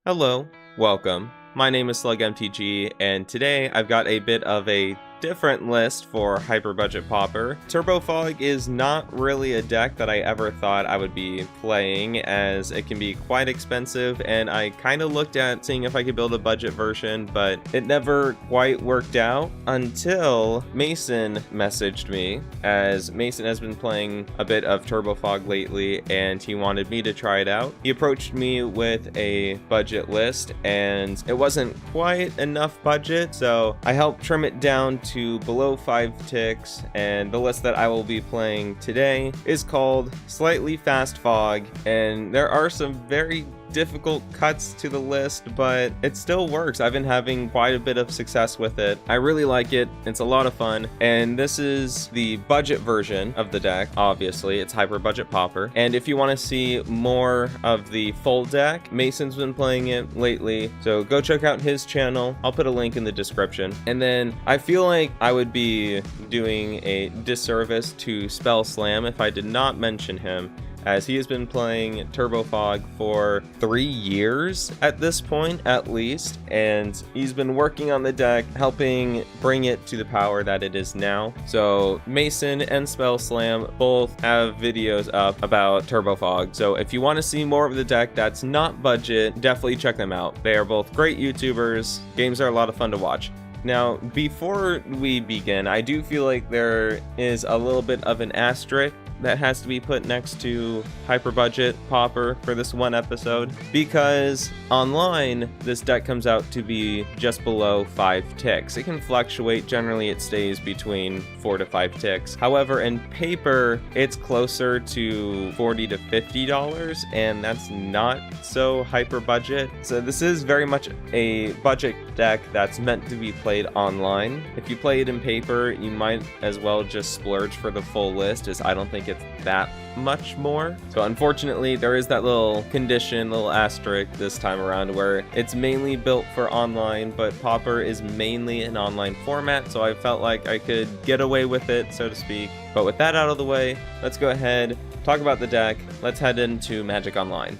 Hello, welcome. My name is SlugMTG, and today I've got a bit of a different list for Hyper Budget Pauper. Turbo Fog is not really a deck that I ever thought I would be playing, as it can be quite expensive, and I kind of looked at seeing if I could build a budget version, but it never quite worked out until Mason messaged me, as Mason has been playing a bit of Turbo Fog lately, and he wanted me to try it out. He approached me with a budget list, and it wasn't quite enough budget, so I helped trim it down to below 5 ticks, and the list that I will be playing today is called Slightly Fast Fog, and there are some very difficult cuts to the list, but it still works. I've been having quite a bit of success with it. I really like it. It's a lot of fun, and this is the budget version of the deck. Obviously, it's Hyper Budget Pauper, and if you want to see more of the full deck, Mason's been playing it lately, so go check out his channel. I'll put a link in the description. And then I feel like I would be doing a disservice to Spell Slam if I did not mention him, as he has been playing Turbo Fog for 3 years at this point, at least, and he's been working on the deck, helping bring it to the power that it is now. So Mason and Spell Slam both have videos up about Turbo Fog, so if you want to see more of the deck that's not budget, definitely check them out. They are both great YouTubers. Games are a lot of fun to watch. Now, before we begin, I do feel like there is a little bit of an asterisk that has to be put next to Hyper Budget Pauper for this one episode, because online this deck comes out to be just below 5 ticks. It can fluctuate. Generally it stays between 4 to 5 ticks. However, in paper it's closer to $40 to $50, and that's not so hyper budget. So this is very much a budget deck that's meant to be played online. If you play it in paper, you might as well just splurge for the full list, as I don't think it's that much more. So unfortunately, there is that little condition, little asterisk this time around, where it's mainly built for online, but Pauper is mainly an online format, so I felt like I could get away with it, so to speak. But with that out of the way, let's go ahead, talk about the deck. Let's head into Magic Online.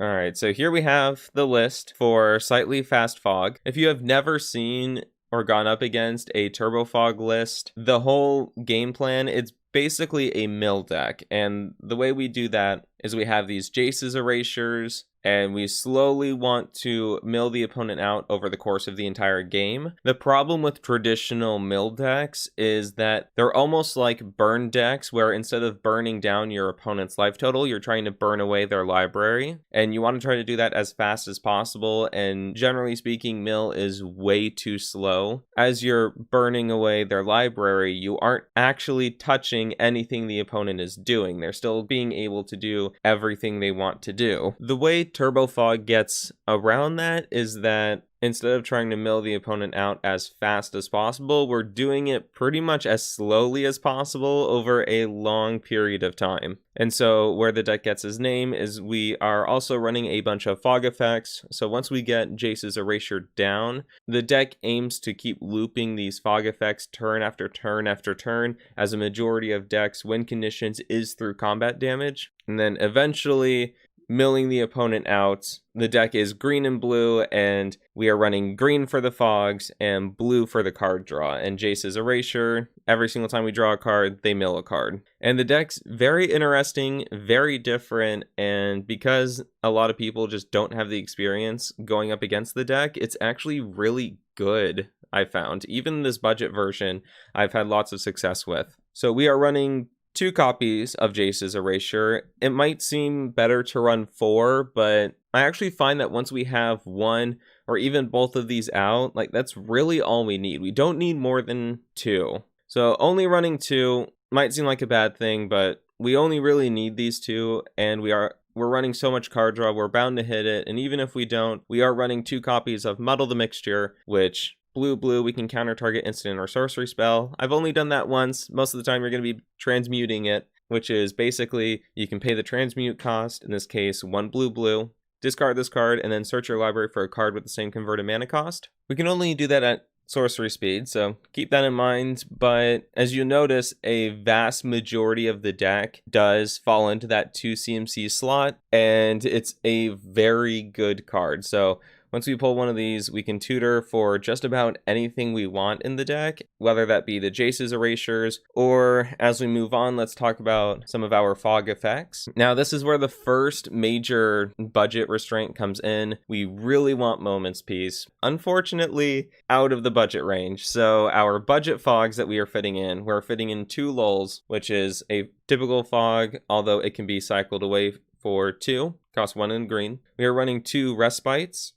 Alright, so here we have the list for Slightly Fast Fog. If you have never seen or gone up against a Turbo Fog list, the whole game plan, it's basically a mill deck, and the way we do that is we have these Jace's Erasures, and we slowly want to mill the opponent out over the course of the entire game. The problem with traditional mill decks is that they're almost like burn decks, where instead of burning down your opponent's life total, you're trying to burn away their library, and you want to try to do that as fast as possible, and generally speaking, mill is way too slow. As you're burning away their library, you aren't actually touching anything the opponent is doing. They're still being able to do everything they want to do. The way Turbo Fog gets around that is that instead of trying to mill the opponent out as fast as possible, we're doing it pretty much as slowly as possible over a long period of time. And so where the deck gets its name is we are also running a bunch of fog effects. So once we get Jace's Erasure down, the deck aims to keep looping these fog effects turn after turn after turn, as a majority of decks, win conditions is through combat damage. And then eventually milling the opponent out. The deck is green and blue, and we are running green for the fogs and blue for the card draw. And Jace's Erasure, every single time we draw a card, they mill a card. And the deck's very interesting, very different, and because a lot of people just don't have the experience going up against the deck, it's actually really good, I found. Even this budget version, I've had lots of success with. So we are running 2 copies of Jace's Erasure. It might seem better to run 4, but I actually find that once we have 1 or even both of these out, like, that's really all we need. We don't need more than 2. So only running 2 might seem like a bad thing, but we only really need these 2, and we're running so much card draw, we're bound to hit it. And even if we don't, we are running 2 copies of Muddle the Mixture, which blue, we can counter target instant or sorcery spell. I've only done that once. Most of the time you're going to be transmuting it, which is basically you can pay the transmute cost, in this case 1 blue, discard this card, and then search your library for a card with the same converted mana cost. We can only do that at sorcery speed, so keep that in mind. But as you notice, a vast majority of the deck does fall into that 2 CMC slot, and it's a very good card. So once we pull one of these, we can tutor for just about anything we want in the deck, whether that be the Jace's Erasures, or as we move on, let's talk about some of our fog effects. Now, this is where the first major budget restraint comes in. We really want Moments Peace. Unfortunately, out of the budget range. So our budget fogs that we are fitting in, we're fitting in 2 lulls, which is a typical fog, although it can be cycled away for 2, cost 1 in green. We are running 2 respite?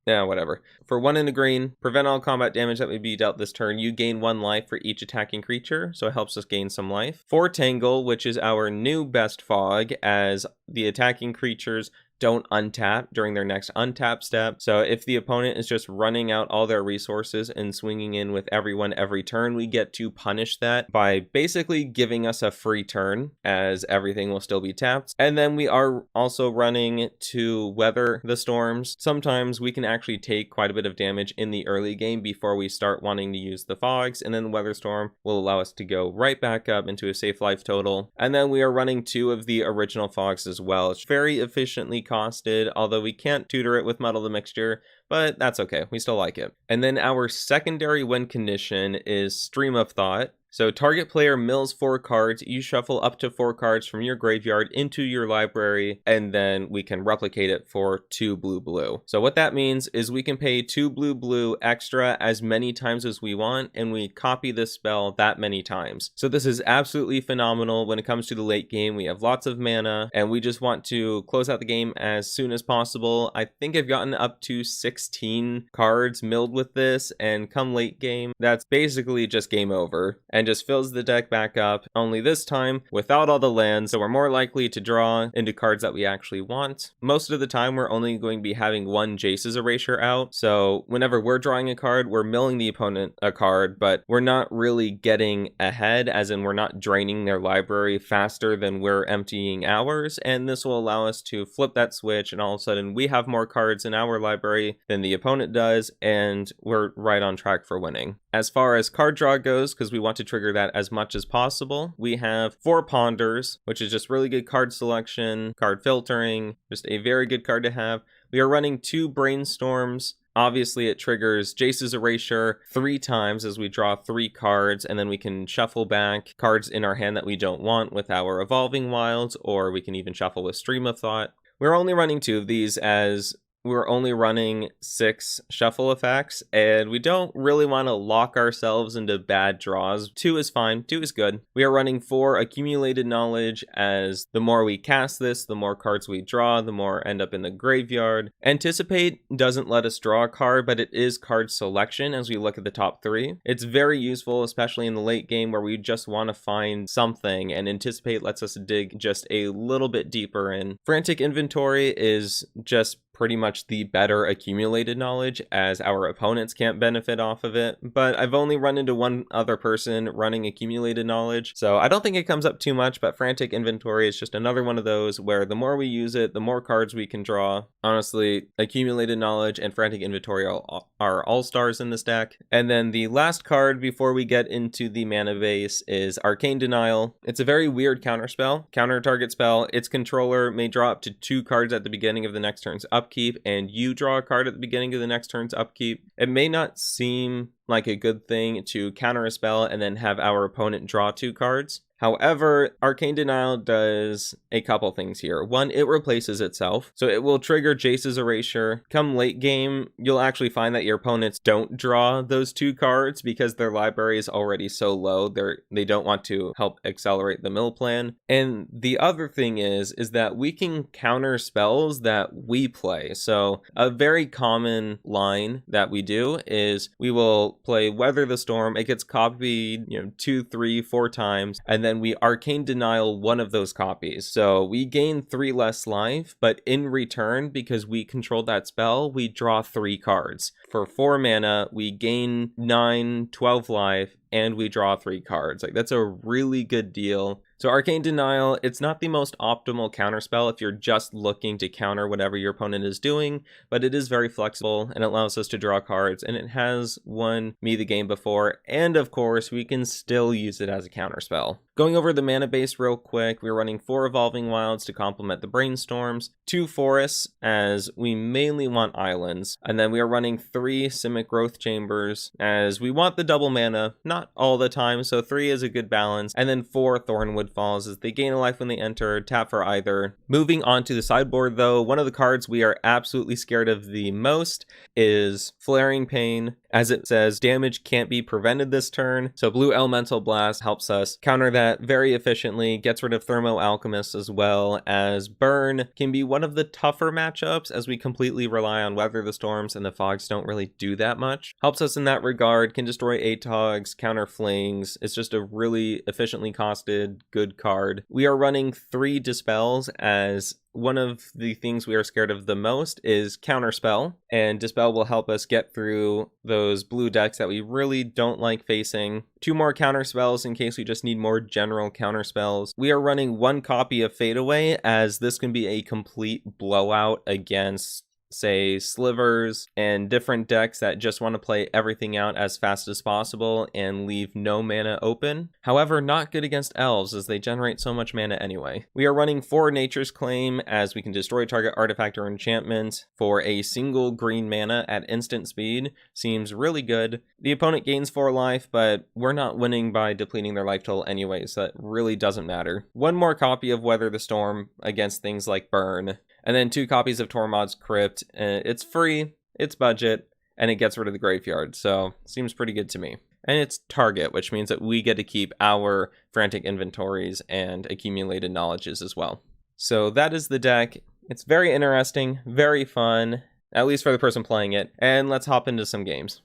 Yeah, whatever. For 1 in a green, prevent all combat damage that would be dealt this turn. You gain 1 life for each attacking creature, so it helps us gain some life. 4 Tangle, which is our new best fog, as the attacking creatures don't untap during their next untap step. So if the opponent is just running out all their resources and swinging in with everyone every turn, we get to punish that by basically giving us a free turn, as everything will still be tapped. And then we are also running to weather the storms. Sometimes we can actually take quite a bit of damage in the early game before we start wanting to use the fogs, and then the weather storm will allow us to go right back up into a safe life total. And then we are running 2 of the original fogs as well. It's very efficiently costed, although we can't tutor it with Muddle the Mixture, but that's okay, we still like it. And then our secondary win condition is Stream of Thought. So target player mills 4 cards, you shuffle up to 4 cards from your graveyard into your library, and then we can replicate it for 2 blue. So what that means is we can pay 2 blue extra as many times as we want, and we copy this spell that many times. So this is absolutely phenomenal when it comes to the late game. We have lots of mana, and we just want to close out the game as soon as possible. I think I've gotten up to 16 cards milled with this, and come late game, that's basically just game over. And just fills the deck back up, only this time without all the lands, so we're more likely to draw into cards that we actually want. Most of the time we're only going to be having 1 Jace's Erasure out, so whenever we're drawing a card, we're milling the opponent a card, but we're not really getting ahead, as in we're not draining their library faster than we're emptying ours, and this will allow us to flip that switch, and all of a sudden we have more cards in our library than the opponent does, and we're right on track for winning. As far as card draw goes, because we want to trigger that as much as possible, we have 4 Ponders, which is just really good card selection, card filtering, just a very good card to have. We are running 2 Brainstorms. Obviously, it triggers Jace's Erasure 3 times as we draw 3 cards, and then we can shuffle back cards in our hand that we don't want with our Evolving Wilds, or we can even shuffle with Stream of Thought. We're only running 2 of these, as we're only running 6 shuffle effects, and we don't really want to lock ourselves into bad draws. 2 is fine, 2 is good. We are running 4 Accumulated Knowledge, as the more we cast this, the more cards we draw, the more end up in the graveyard. Anticipate doesn't let us draw a card, but it is card selection as we look at the top 3. It's very useful, especially in the late game where we just want to find something, and Anticipate lets us dig just a little bit deeper in. Frantic Inventory is just pretty much the better accumulated knowledge, as our opponents can't benefit off of it, but I've only run into 1 other person running accumulated knowledge, so I don't think it comes up too much. But Frantic Inventory is just another one of those where the more we use it, the more cards we can draw. Honestly, accumulated knowledge and Frantic Inventory are all-stars in this deck. And then the last card before we get into the mana base is Arcane Denial. It's a very weird counterspell, counter target spell. Its controller may draw up to 2 cards at the beginning of the next turn's upkeep, and you draw a card at the beginning of the next turn's upkeep. It may not seem like a good thing to counter a spell and then have our opponent draw 2 cards. However, Arcane Denial does a couple things here. 1, it replaces itself, so it will trigger Jace's Erasure. Come late game, you'll actually find that your opponents don't draw those 2 cards because their library is already so low, they don't want to help accelerate the mill plan. And the other thing is that we can counter spells that we play. So a very common line that we do is we will play Weather the Storm. It gets copied, 2, 3, 4 times, and then we Arcane Denial 1 of those copies. So we gain 3 less life, but in return, because we control that spell, we draw 3 cards. For 4 mana, we gain 9, 12 life, and we draw 3 cards. Like, that's a really good deal. So Arcane Denial, it's not the most optimal counterspell if you're just looking to counter whatever your opponent is doing, but it is very flexible and it allows us to draw cards, and it has won me the game before, and of course we can still use it as a counterspell. Going over the mana base real quick, we're running 4 Evolving Wilds to complement the Brainstorms, 2 Forests as we mainly want islands, and then we are running 3 Simic Growth Chambers as we want the double mana, not all the time, so 3 is a good balance, and then 4 Thornwood Falls as they gain a life when they enter, tap for either. Moving on to the sideboard though, one of the cards we are absolutely scared of the most is Flaring Pain, as it says damage can't be prevented this turn, so Blue Elemental Blast helps us counter that very efficiently, gets rid of Thermo Alchemist as well, as Burn can be one of the tougher matchups as we completely rely on Weather the Storms and the Fogs don't really do that much. Helps us in that regard, can destroy Atogs, counter Flings, it's just a really efficiently costed good card. We are running 3 Dispels as one of the things we are scared of the most is Counterspell, and Dispel will help us get through those blue decks that we really don't like facing. 2 more Counterspells in case we just need more general Counterspells. We are running 1 copy of Fadeaway as this can be a complete blowout against, say, Slivers and different decks that just want to play everything out as fast as possible and leave no mana open. However, not good against elves as they generate so much mana anyway. We are running 4 Nature's Claim as we can destroy target artifact or enchantment for a single green mana at instant speed. Seems really good. The opponent gains 4 life, but we're not winning by depleting their life total anyway, so that really doesn't matter. 1 more copy of Weather the Storm against things like Burn. And then 2 copies of Tormod's Crypt. It's free, it's budget, and it gets rid of the graveyard, so seems pretty good to me. And it's target, which means that we get to keep our frantic inventories and accumulated knowledges as well. So that is the deck. It's very interesting, very fun, at least for the person playing it. And let's hop into some games.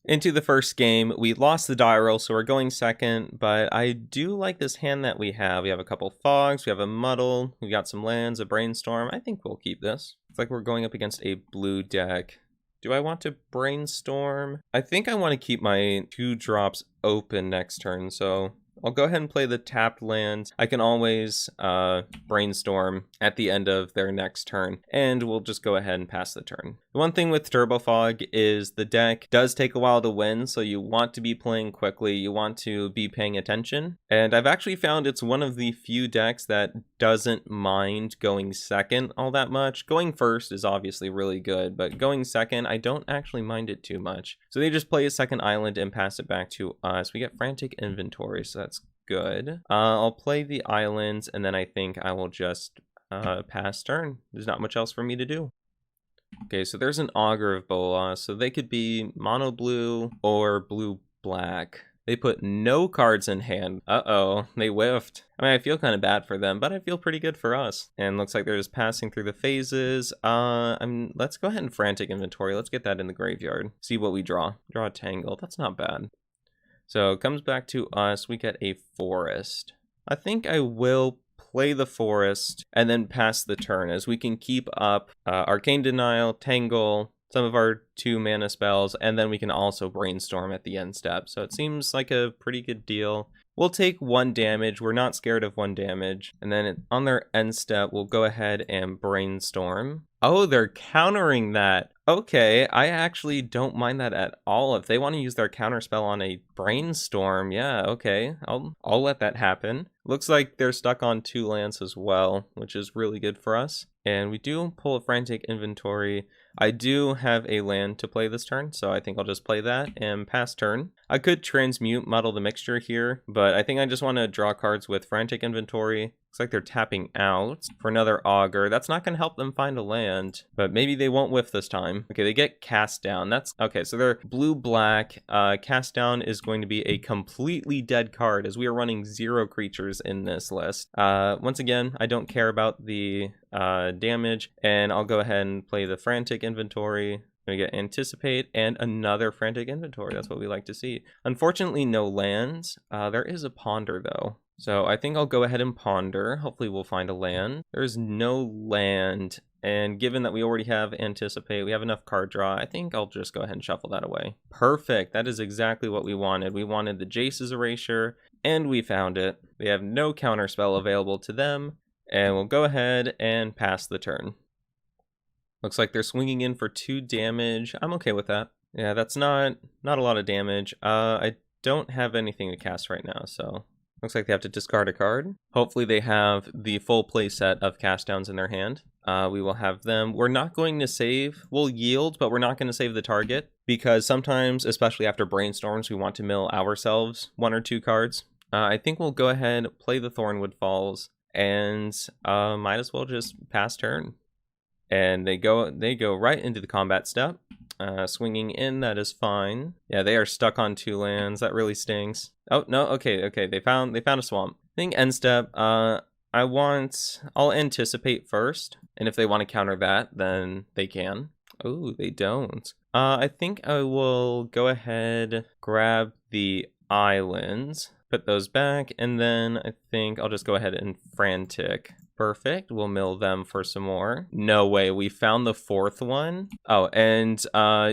Into the first game, we lost the die roll, so we're going second, but I do like this hand that we have. We have a couple Fogs, we have a Muddle, we got some lands, a Brainstorm. I think we'll keep this. It's like we're going up against a blue deck. Do I want to Brainstorm? I think I want to keep my 2 drops open next turn, so I'll go ahead and play the tapped land. I can always Brainstorm at the end of their next turn, and we'll just go ahead and pass the turn. The one thing with Turbo Fog is the deck does take a while to win, so you want to be playing quickly, you want to be paying attention, and I've actually found it's one of the few decks that doesn't mind going second all that much. Going first is obviously really good, but going second, I don't actually mind it too much. So they just play a second island and pass it back to us. We get Frantic Inventory, so that's good. I'll play the islands, and then I think I will just pass turn. There's not much else for me to do. Okay, so there's an Augur of Bolas, so they could be mono blue or blue black. They put no cards in hand. Uh-oh, they whiffed. I mean, I feel kind of bad for them, but I feel pretty good for us. And looks like they're just passing through the phases. Let's go ahead and Frantic Inventory. Let's get that in the graveyard. See what we draw. Draw a Tangle. That's not bad. So it comes back to us. We get a Forest. I think I will play the Forest and then pass the turn as we can keep up Arcane Denial, Tangle, some of our 2 mana spells, and then we can also Brainstorm at the end step. So it seems like a pretty good deal. We'll take 1 damage. We're not scared of 1 damage. And then on their end step, we'll go ahead and Brainstorm. Oh, they're countering that. Okay, I actually don't mind that at all. If they want to use their counter spell on a Brainstorm, yeah, okay. I'll let that happen. Looks like they're stuck on 2 lands as well, which is really good for us. And we do pull a Frantic Inventory. I do have a land to play this turn, so I think I'll just play that and pass turn. I could transmute Muddle the Mixture here, but I think I just want to draw cards with Frantic Inventory. Looks like they're tapping out for another Augur. That's not going to help them find a land, but maybe they won't whiff this time. Okay, they get Cast Down. That's okay, so they're blue-black. Cast Down is going to be a completely dead card as we are running 0 creatures in this list. Once again, I don't care about the damage, and I'll go ahead and play the Frantic Inventory. We get Anticipate and another Frantic Inventory. That's what we like to see. Unfortunately, no lands. There is a Ponder, though. So I think I'll go ahead and Ponder. Hopefully we'll find a land. There's no land, and given that we already have Anticipate, we have enough card draw, I think I'll just go ahead and shuffle that away. Perfect. That is exactly what we wanted. We wanted the Jace's Erasure And we found it. They have no counterspell available to them, and we'll go ahead and pass the turn. Looks like they're swinging in for 2 damage. I'm okay with that. Yeah, that's not a lot of damage. I don't have anything to cast right now, so looks like they have to discard a card. Hopefully they have the full play set of cast downs in their hand. We will have them. We're not going to save. We'll yield, but we're not going to save the target because sometimes, especially after brainstorms, we want to mill ourselves 1 or 2 cards. I think we'll go ahead, play the Thornwood Falls, and might as well just pass turn. And they go right into the combat step. Swinging in, that is fine. Yeah, they are stuck on 2 lands. That really stinks. Oh, no, okay. They found a swamp. I think end step, I'll anticipate first. And if they want to counter that, then they can. Oh, they don't. I think I will go ahead, grab the islands, put those back, and then I think I'll just go ahead and frantic. Perfect. We'll mill them for some more. No way. We found the 4th one. Oh, and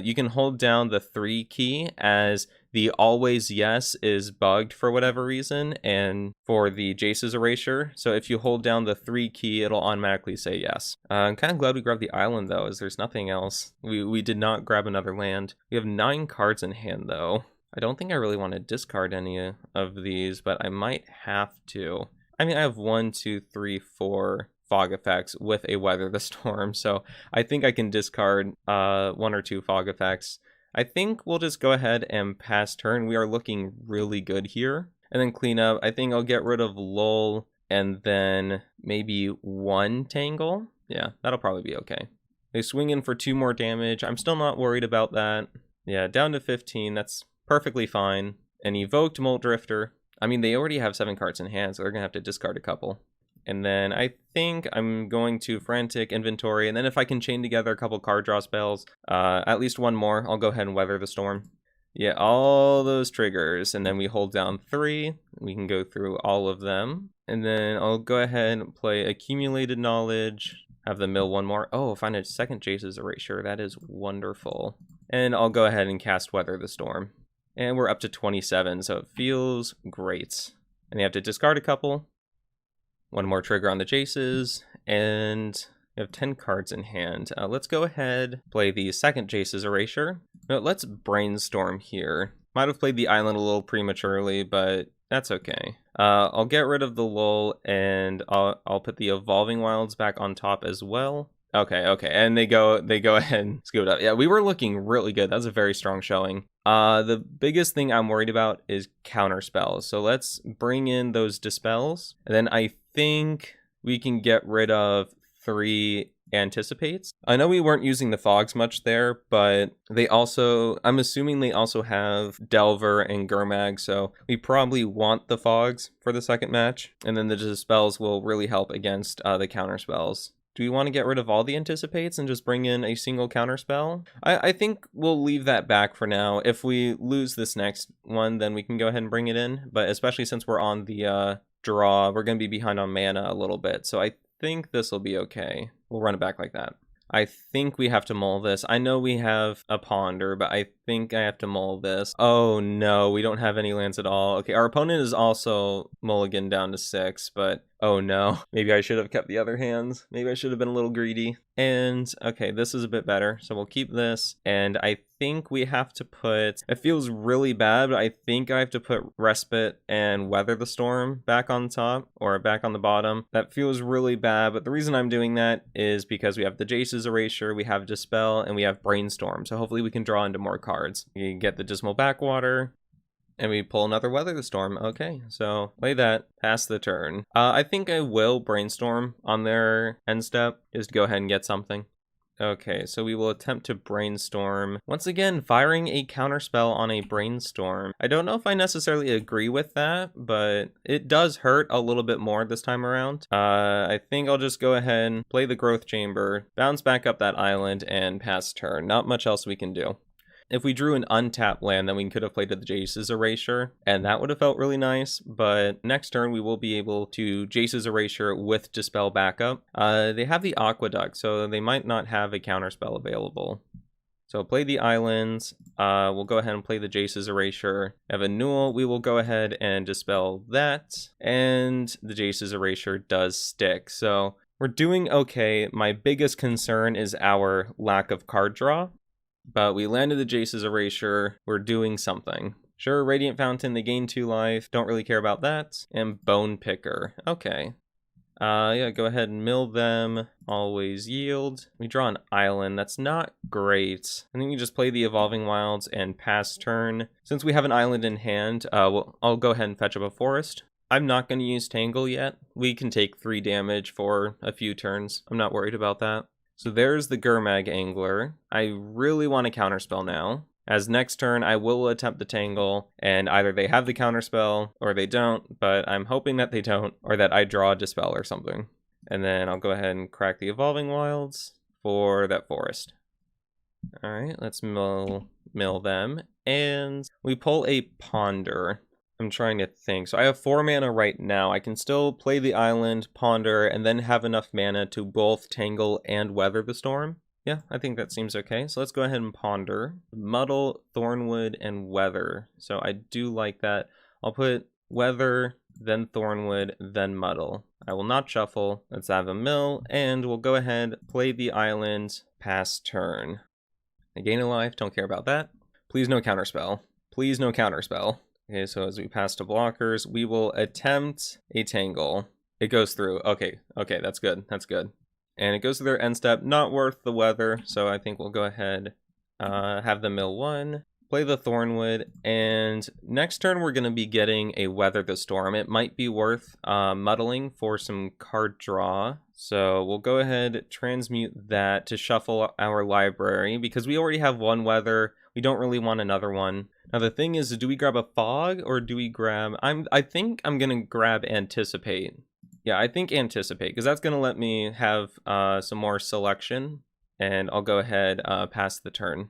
you can hold down the 3 key as the always yes is bugged for whatever reason, and for the Jace's erasure. So if you hold down the 3 key, it'll automatically say yes. I'm kind of glad we grabbed the island though, as there's nothing else. We did not grab another land. We have 9 cards in hand though. I don't think I really want to discard any of these, but I might have to. I mean, I have 1, 2, 3, 4 fog effects with a Weather the Storm, so I think I can discard 1 or 2 fog effects. I think we'll just go ahead and pass turn. We are looking really good here. And then clean up. I think I'll get rid of Lull and then maybe 1 Tangle. Yeah, that'll probably be okay. They swing in for 2 more damage. I'm still not worried about that. Yeah, down to 15. That's perfectly fine. An evoked Molt Drifter. I mean, they already have 7 cards in hand, so they're going to have to discard a couple. And then I think I'm going to Frantic Inventory, and then if I can chain together a couple card draw spells, at least 1 more, I'll go ahead and Weather the Storm. Yeah, all those triggers, and then we hold down 3. We can go through all of them. And then I'll go ahead and play Accumulated Knowledge, have them mill 1 more. Oh, find a 2nd Jace's Erasure. That is wonderful. And I'll go ahead and cast Weather the Storm. And we're up to 27, so it feels great. And they have to discard a couple. 1 more trigger on the Jaces, and we have 10 cards in hand. Let's go ahead, play the 2nd Jace's Erasure. No, let's brainstorm here. Might have played the island a little prematurely, but that's okay. I'll get rid of the Lull, and I'll put the Evolving Wilds back on top as well. Okay, and they go ahead and scoot up. Yeah, we were looking really good. That's a very strong showing. The biggest thing I'm worried about is counter spells. So let's bring in those dispels, and then I think we can get rid of 3 anticipates. I know we weren't using the fogs much there, but they also, I'm assuming they also have Delver and Gurmag, so we probably want the fogs for the 2nd match, and then the dispels will really help against the counter spells. Do we want to get rid of all the anticipates and just bring in a single counterspell? I think we'll leave that back for now. If we lose this next one, then we can go ahead and bring it in. But especially since we're on the draw, we're going to be behind on mana a little bit. So I think this will be okay. We'll run it back like that. I think we have to mull this. I know we have a Ponder, but I think I have to mull this. Oh no, we don't have any lands at all. Okay, our opponent is also mulligan down to 6, but oh no. Maybe I should have kept the other hands. Maybe I should have been a little greedy. And okay, this is a bit better. So we'll keep this. And I think we have to put, it feels really bad, but I think I have to put Respite and Weather the Storm back on top or back on the bottom. That feels really bad, but the reason I'm doing that is because we have the Jace's Erasure, we have Dispel, and we have Brainstorm. So hopefully we can draw into more cards. We get the Dismal Backwater, and we pull another Weather the Storm. Okay, so play that, pass the turn. I think I will Brainstorm on their end step, just to go ahead and get something. Okay, so we will attempt to Brainstorm. Once again, firing a counterspell on a Brainstorm. I don't know if I necessarily agree with that, but it does hurt a little bit more this time around. I think I'll just go ahead and play the Growth Chamber, bounce back up that island, and pass turn. Not much else we can do. If we drew an untapped land, then we could have played the Jace's Erasure, and that would have felt really nice, but next turn we will be able to Jace's Erasure with Dispel backup. They have the Aqueduct, so they might not have a counterspell available. So play the islands. We'll go ahead and play the Jace's Erasure. Have a Newell. We will go ahead and dispel that. And the Jace's Erasure does stick. So we're doing okay. My biggest concern is our lack of card draw. But we landed the Jace's Erasure. We're doing something. Sure, Radiant Fountain, they gain 2 life. Don't really care about that. And Bone Picker. Okay. Yeah, go ahead and mill them. Always yield. We draw an island. That's not great. I think we just play the Evolving Wilds and pass turn. Since we have an island in hand, I'll go ahead and fetch up a forest. I'm not going to use Tangle yet. We can take 3 damage for a few turns. I'm not worried about that. So there's the Gurmag Angler. I really want to counterspell now. As next turn, I will attempt the Tangle, and either they have the counterspell or they don't, but I'm hoping that they don't, or that I draw a Dispel or something. And then I'll go ahead and crack the Evolving Wilds for that forest. Alright, let's mill them, and we pull a Ponder. I'm trying to think. So I have 4 mana right now. I can still play the island, ponder, and then have enough mana to both Tangle and Weather the Storm. Yeah, I think that seems okay. So let's go ahead and ponder. Muddle, Thornwood, and Weather. So I do like that. I'll put Weather, then Thornwood, then Muddle. I will not shuffle. Let's have a mill, and we'll go ahead, play the island, pass turn. I gain a life, don't care about that. Please no counterspell. Please no counterspell. Okay, so as we pass to blockers, we will attempt a Tangle. It goes through. Okay, that's good. That's good. And it goes to their end step. Not worth the Weather, so I think we'll go ahead, have the mill 1, play the Thornwood, and next turn we're going to be getting a Weather the Storm. It might be worth muddling for some card draw. So we'll go ahead, transmute that to shuffle our library, because we already have 1 Weather. We don't really want another one. Now the thing is, do we grab a Fog or do we grab... I think I'm going to grab Anticipate. Yeah, I think Anticipate, because that's going to let me have some more selection, and I'll go ahead, pass the turn.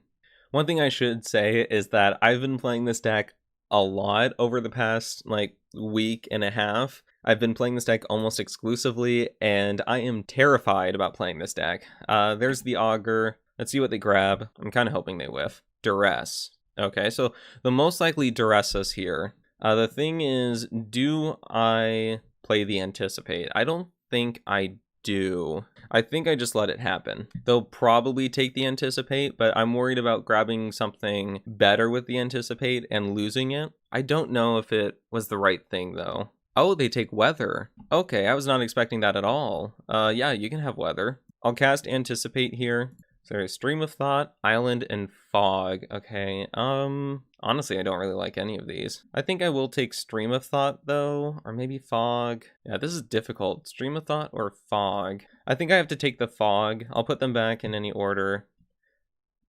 One thing I should say is that I've been playing this deck a lot over the past, week and a half. I've been playing this deck almost exclusively, and I am terrified about playing this deck. There's the Augur. Let's see what they grab. I'm kind of hoping they whiff. Duress. Okay, so the most likely Duress us here. The thing is, do I play the Anticipate? I don't think I do. I think I just let it happen. They'll probably take the Anticipate, but I'm worried about grabbing something better with the Anticipate and losing it. I don't know if it was the right thing, though. Oh, they take Weather. Okay, I was not expecting that at all. Yeah, you can have Weather. I'll cast Anticipate here. So there's Stream of Thought, Island, and Fog. Okay, honestly, I don't really like any of these. I think I will take Stream of Thought, though, or maybe Fog. Yeah, this is difficult. Stream of Thought or Fog? I think I have to take the Fog. I'll put them back in any order.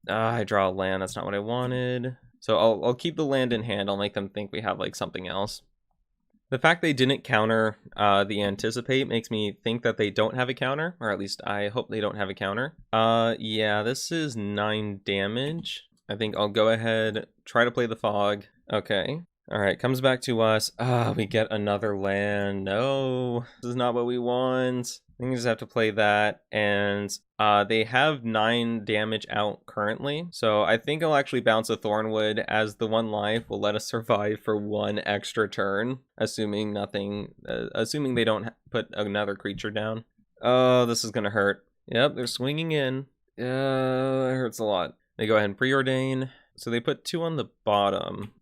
I draw a land. That's not what I wanted. So I'll keep the land in hand. I'll make them think we have, something else. The fact they didn't counter the Anticipate makes me think that they don't have a counter, or at least I hope they don't have a counter. Yeah, this is 9 damage. I think I'll go ahead, try to play the Fog. Okay. Alright, comes back to us. We get another land. No, this is not what we want. I think we just have to play that, and they have 9 damage out currently, so I think I'll actually bounce a Thornwood, as the 1 life will let us survive for 1 extra turn, assuming they don't put another creature down. Oh, this is gonna hurt. Yep, they're swinging in. It hurts a lot. They go ahead and preordain, so they put 2 on the bottom.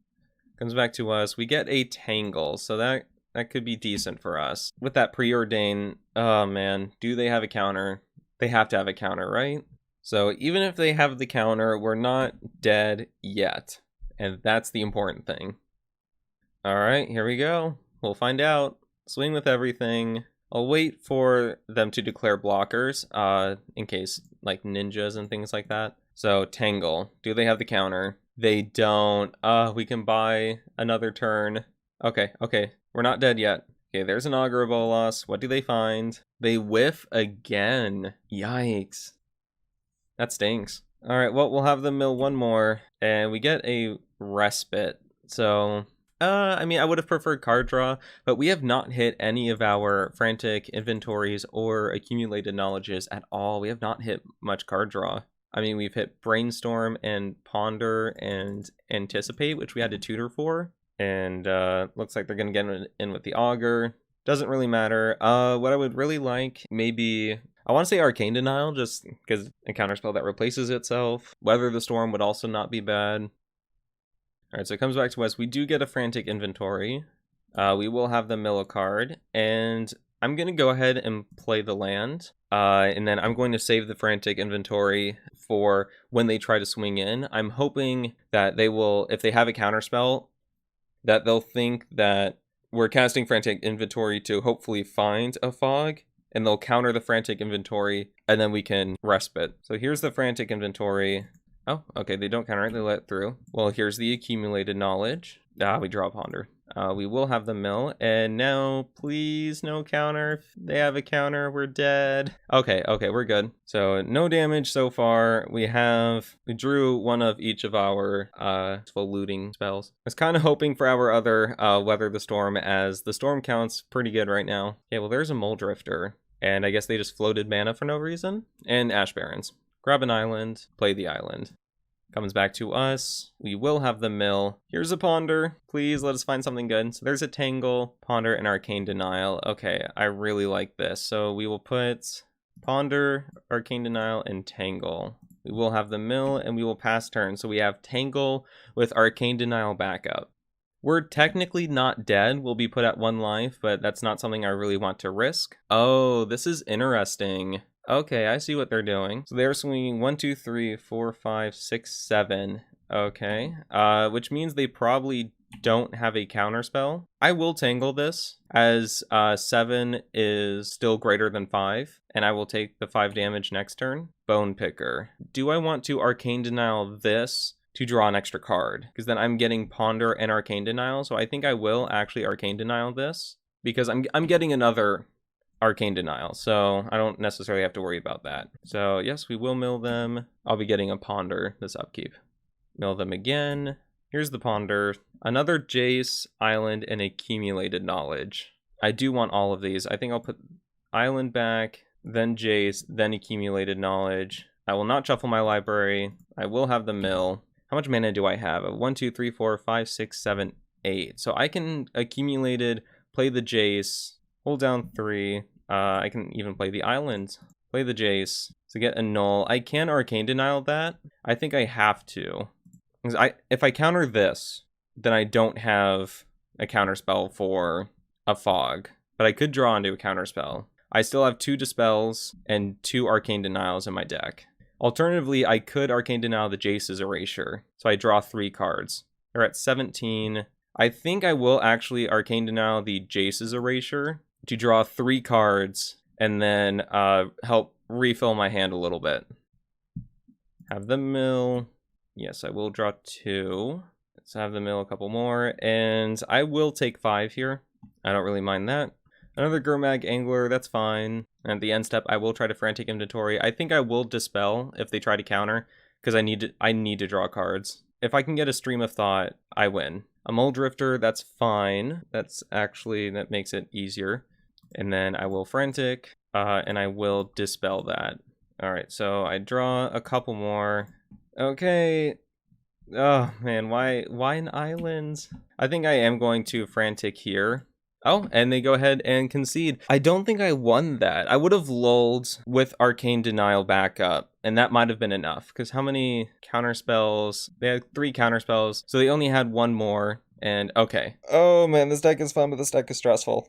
Comes back to us. We get a Tangle, so that could be decent for us. With that preordain, oh man, do they have a counter? They have to have a counter, right? So even if they have the counter, we're not dead yet. And that's the important thing. Alright, here we go. We'll find out. Swing with everything. I'll wait for them to declare blockers, in case, ninjas and things like that. So, Tangle. Do they have the counter? They don't. We can buy another turn. Okay. We're not dead yet. Okay, there's an Augur of Bolas. What do they find? They whiff again. Yikes. That stinks. Alright, well, we'll have them mill 1 more, and we get a respite. So, I mean, I would have preferred card draw, but we have not hit any of our frantic inventories or accumulated knowledges at all. We have not hit much card draw. I mean, we've hit Brainstorm and Ponder and Anticipate, which we had to tutor for. And looks like they're going to get in with the Augur. Doesn't really matter. What I would really like, maybe... I want to say Arcane Denial, just because a counterspell that replaces itself. Weather the Storm would also not be bad. Alright, so it comes back to us. We do get a Frantic Inventory. We will have the mill a card. And I'm going to go ahead and play the land. And then I'm going to save the Frantic Inventory for when they try to swing in. I'm hoping that they will, if they have a counterspell, that they'll think that we're casting Frantic Inventory to hopefully find a fog. And they'll counter the Frantic Inventory, and then we can respite. So here's the Frantic Inventory. Oh, okay, they don't counter it, they let it through. Well, here's the Accumulated Knowledge. We draw a Ponder. We will have the mill, and now, please, no counter. If they have a counter, we're dead. Okay, we're good. So, no damage so far. We drew one of each of our looting spells. I was kind of hoping for our other Weather the Storm, as the Storm counts pretty good right now. Okay, well, there's a Mole Drifter. And I guess they just floated mana for no reason. And Ash Barrens. Grab an island, play the island. Comes back to us. We will have the mill. Here's a Ponder. Please let us find something good. So there's a Tangle, Ponder, and Arcane Denial. Okay, I really like this. So we will put Ponder, Arcane Denial, and Tangle. We will have the mill, and we will pass turn. So we have Tangle with Arcane Denial backup. We're technically not dead. We'll be put at 1 life, but that's not something I really want to risk. Oh, this is interesting. Okay, I see what they're doing. So they're swinging 1, 2, 3, 4, 5, 6, 7. Okay, which means they probably don't have a counterspell. I will Tangle this, as 7 is still greater than 5, and I will take the 5 damage next turn. Bone Picker. Do I want to Arcane Denial this to draw an extra card? Because then I'm getting Ponder and Arcane Denial, so I think I will actually Arcane Denial this, because I'm getting another Arcane Denial, so I don't necessarily have to worry about that. So yes, we will mill them. I'll be getting a Ponder this upkeep. Mill them again. Here's the Ponder. Another Jace, Island, and Accumulated Knowledge. I do want all of these. I think I'll put Island back, then Jace, then Accumulated Knowledge. I will not shuffle my library. I will have the mill. How much mana do I have? 1, 2, 3, 4, 5, 6, 7, 8. So I can Accumulated, play the Jace, hold down 3. I can even play the Island, play the Jace to get a null. I can Arcane Denial that. I think I have to. If I counter this, then I don't have a counterspell for a Fog. But I could draw into a counterspell. I still have 2 Dispels and 2 Arcane Denials in my deck. Alternatively, I could Arcane Denial the Jace's Erasure. So I draw 3 cards. They're at 17. I think I will actually Arcane Denial the Jace's Erasure to draw 3 cards and then help refill my hand a little bit. Have the mill. Yes, I will draw 2. Let's have the mill a couple more. And I will take 5 here. I don't really mind that. Another Gurmag Angler, that's fine. And at the end step, I will try to Frantic Inventory. I think I will Dispel if they try to counter, because I need to draw cards. If I can get a Stream of Thought, I win. A Mole Drifter, that's fine. That makes it easier. And then I will Frantic, and I will Dispel that. Alright, so I draw a couple more. Okay. Oh, man, why an island? I think I am going to Frantic here. Oh, and they go ahead and concede. I don't think I won that. I would have lulled with Arcane Denial backup, and that might have been enough. Because how many counterspells? They had 3 counterspells, so they only had 1 more. And okay. Oh man, this deck is fun, but this deck is stressful.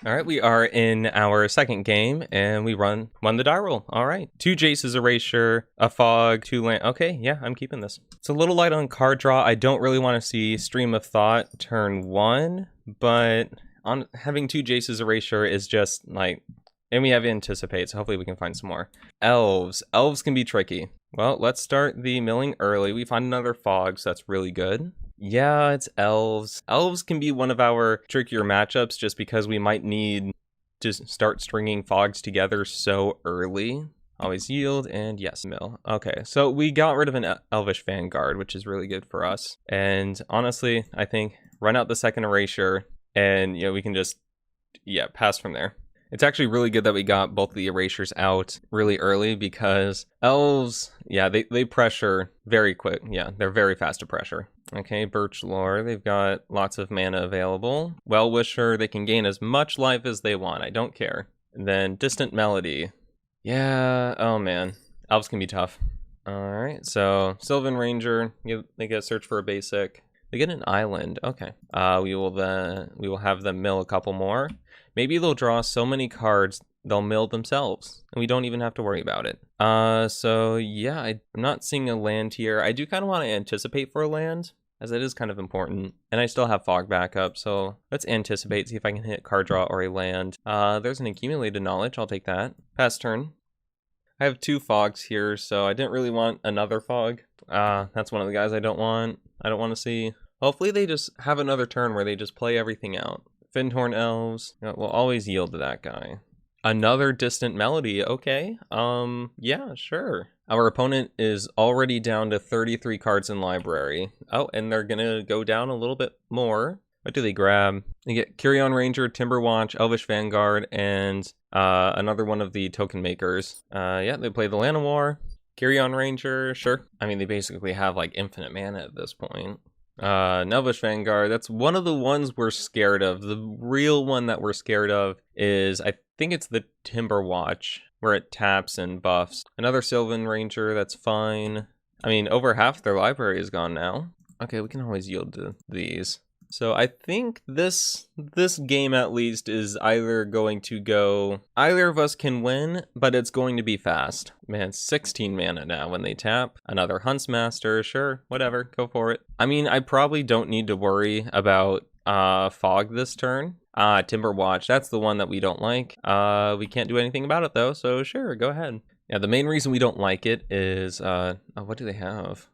Alright, we are in our second game, and we won the die roll. Alright. 2 Jace's Erasure, a Fog, 2 land. Okay, yeah, I'm keeping this. It's a little light on card draw. I don't really want to see Stream of Thought turn 1, but on having 2 Jace's Erasure is just like, and we have Anticipate, so hopefully we can find some more. Elves. Elves can be tricky. Well, let's start the milling early. We find another Fog, so that's really good. Yeah, it's Elves. Elves can be one of our trickier matchups just because we might need to start stringing Fogs together so early. Always yield, and yes, mill. Okay, so we got rid of an Elvish Vanguard, which is really good for us. And honestly, I think run out the second Erasure, and we can just, pass from there. It's actually really good that we got both of the erasures out really early because elves, yeah, they pressure very quick. Yeah, they're very fast to pressure. Okay, Birch Lore, they've got lots of mana available. Well-Wisher, they can gain as much life as they want. I don't care. And then Distant Melody. Yeah, oh man. Elves can be tough. Alright, so Sylvan Ranger, they get search for a basic. They get an island. Okay. We will have them mill a couple more. Maybe they'll draw so many cards they'll mill themselves, and we don't even have to worry about it. So yeah, I'm not seeing a land here. I do kind of want to anticipate for a land, as it is kind of important. And I still have fog backup, so let's anticipate, see if I can hit card draw or a land. There's an accumulated knowledge. I'll take that. Pass turn. I have 2 fogs here, so I didn't really want another fog. That's one of the guys I don't want. I don't want to see. Hopefully they just have another turn where they just play everything out. Findhorn Elves. We'll always yield to that guy. Another Distant Melody. Okay. Yeah, sure. Our opponent is already down to 33 cards in library. Oh, and they're gonna go down a little bit more. What do they grab? They get Curion Ranger, Timberwatch, Elvish Vanguard, and another one of the token makers. Yeah, they play the Llanowar. Curion Ranger, sure. I mean, they basically have like infinite mana at this point. Elvish Vanguard, that's one of the ones we're scared of. The real one that we're scared of is, I think it's the Timberwatch, where it taps and buffs. Another Sylvan Ranger, that's fine. I mean, over half their library is gone now. Okay, we can always yield to these. So I think this game at least is either going to go, either of us can win, but it's going to be fast. Man, 16 mana now when they tap. Another Huntsmaster, sure, whatever, go for it. I mean, I probably don't need to worry about fog this turn. Timberwatch, that's the one that we don't like. We can't do anything about it though, so sure, go ahead. Yeah, the main reason we don't like it is, what do they have?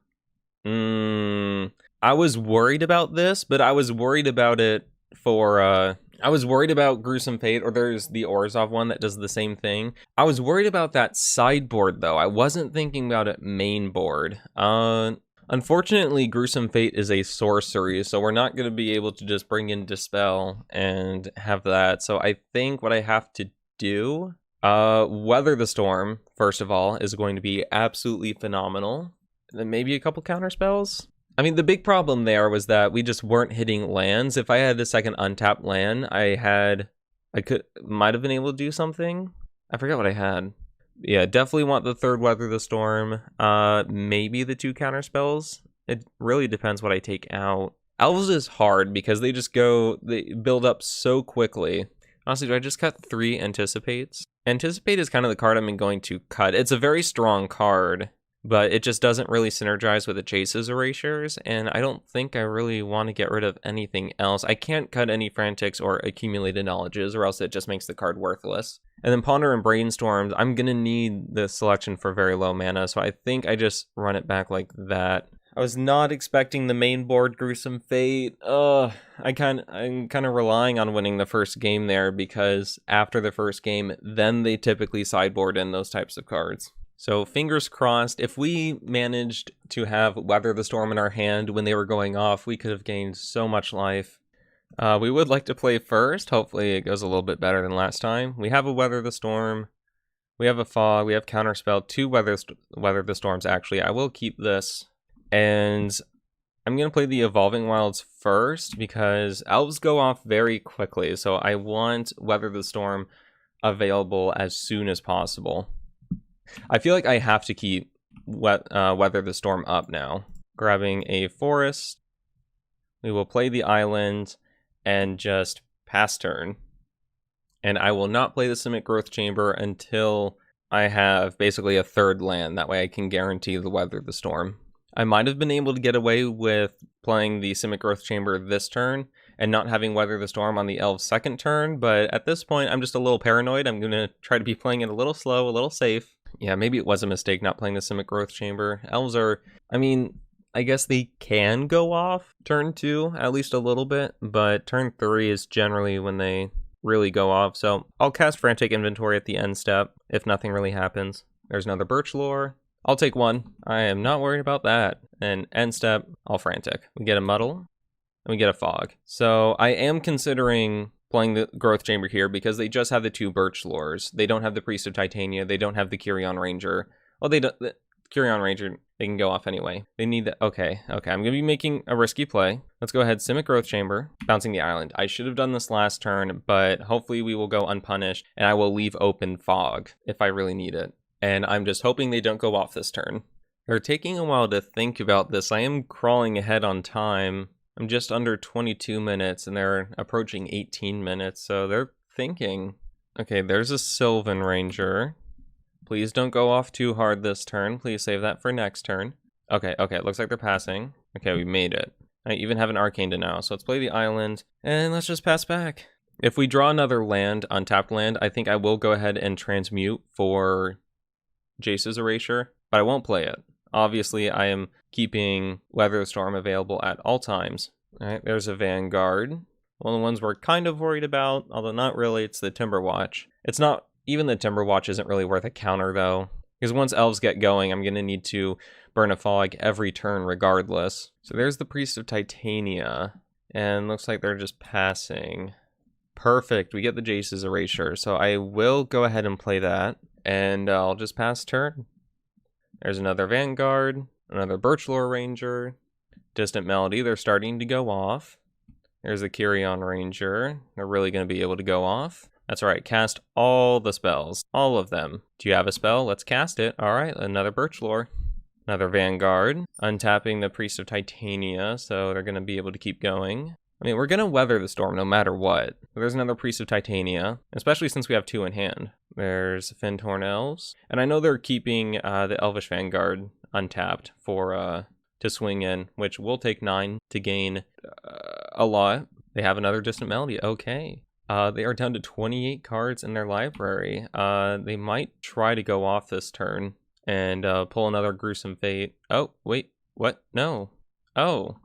I was worried about this, but I was worried about it for, I was worried about Gruesome Fate, or there's the Orzhov one that does the same thing. I was worried about that sideboard, though. I wasn't thinking about it main board. Unfortunately, Gruesome Fate is a sorcery, so we're not going to be able to just bring in Dispel and have that. So I think what I have to do, Weather the Storm, first of all, is going to be absolutely phenomenal. Then maybe a couple counter spells. I mean, the big problem there was that we just weren't hitting lands. If I had a second untapped land, might have been able to do something. I forgot what I had. Yeah, definitely want the third Weather the Storm. Maybe the 2 counter spells. It really depends what I take out. Elves is hard because they build up so quickly. Honestly, do I just cut 3 Anticipates? Anticipate is kind of the card I'm going to cut. It's a very strong card, but it just doesn't really synergize with the Chase's erasures, and I don't think I really want to get rid of anything else. I can't cut any Frantics or Accumulated Knowledges, or else it just makes the card worthless. And then Ponder and Brainstorms, I'm going to need the selection for very low mana, so I think I just run it back like that. I was not expecting the main board Gruesome Fate. I'm kind of relying on winning the first game there, because after the first game, then they typically sideboard in those types of cards. So fingers crossed, if we managed to have Weather the Storm in our hand when they were going off, we could have gained so much life. We would like to play first. Hopefully it goes a little bit better than last time. We have a Weather the Storm. We have a Fog. We have Counterspell. 2 Weather the Storms, actually. I will keep this. And I'm going to play the Evolving Wilds first because Elves go off very quickly. So I want Weather the Storm available as soon as possible. I feel like I have to keep Weather the Storm up now. Grabbing a forest. We will play the island and just pass turn. And I will not play the Simic Growth Chamber until I have basically a third land. That way I can guarantee the Weather the Storm. I might have been able to get away with playing the Simic Growth Chamber this turn and not having Weather the Storm on the Elves' second turn, but at this point I'm just a little paranoid. I'm going to try to be playing it a little slow, a little safe. Yeah, maybe it was a mistake not playing the Simic Growth Chamber. Elves are, I mean, I guess they can go off turn 2, at least a little bit, but turn 3 is generally when they really go off. So I'll cast Frantic Inventory at the end step if nothing really happens. There's another Birch Lore. I'll take 1. I am not worried about that. And end step, I'll Frantic. We get a Muddle, and we get a Fog. So I am considering playing the Growth Chamber here because they just have the 2 Birch Lures. They don't have the Priest of Titania. They don't have the Kyrion Ranger. Well, they don't. The Kyrion Ranger, they can go off anyway. They need the... Okay. I'm going to be making a risky play. Let's go ahead, Simic Growth Chamber, bouncing the island. I should have done this last turn, but hopefully we will go unpunished, and I will leave open Fog if I really need it. And I'm just hoping they don't go off this turn. They're taking a while to think about this. I am crawling ahead on time. I'm just under 22 minutes, and they're approaching 18 minutes, so they're thinking. Okay, there's a Sylvan Ranger. Please don't go off too hard this turn. Please save that for next turn. Okay, it looks like they're passing. Okay, we made it. I even have an Arcane to now, so let's play the island, and let's just pass back. If we draw another land, untapped land, I think I will go ahead and transmute for Jace's Erasure, but I won't play it. Obviously, I am keeping Weather the Storm available at all times. Alright, there's a Vanguard. One of the ones we're kind of worried about, although not really, it's the Timberwatch. It's not, even the Timberwatch isn't really worth a counter though, because once elves get going, I'm going to need to burn a fog every turn regardless. So there's the Priest of Titania, and looks like they're just passing. Perfect, we get the Jace's Erasure, so I will go ahead and play that, and I'll just pass turn. There's another Vanguard, another Birchlore Ranger, Distant Melody, they're starting to go off. There's a Kyrion Ranger, they're really going to be able to go off. That's right, cast all the spells, all of them. Do you have a spell? Let's cast it. Alright, another Birchlore. Another Vanguard, untapping the Priest of Titania, so they're going to be able to keep going. I mean, we're going to weather the storm no matter what. There's another Priest of Titania, especially since we have 2 in hand. There's Fintorn Elves. And I know they're keeping the Elvish Vanguard untapped for to swing in, which will take 9 to gain a lot. They have another Distant Melody. Okay. They are down to 28 cards in their library. They might try to go off this turn and pull another Gruesome Fate. Oh, wait. What? No. Oh.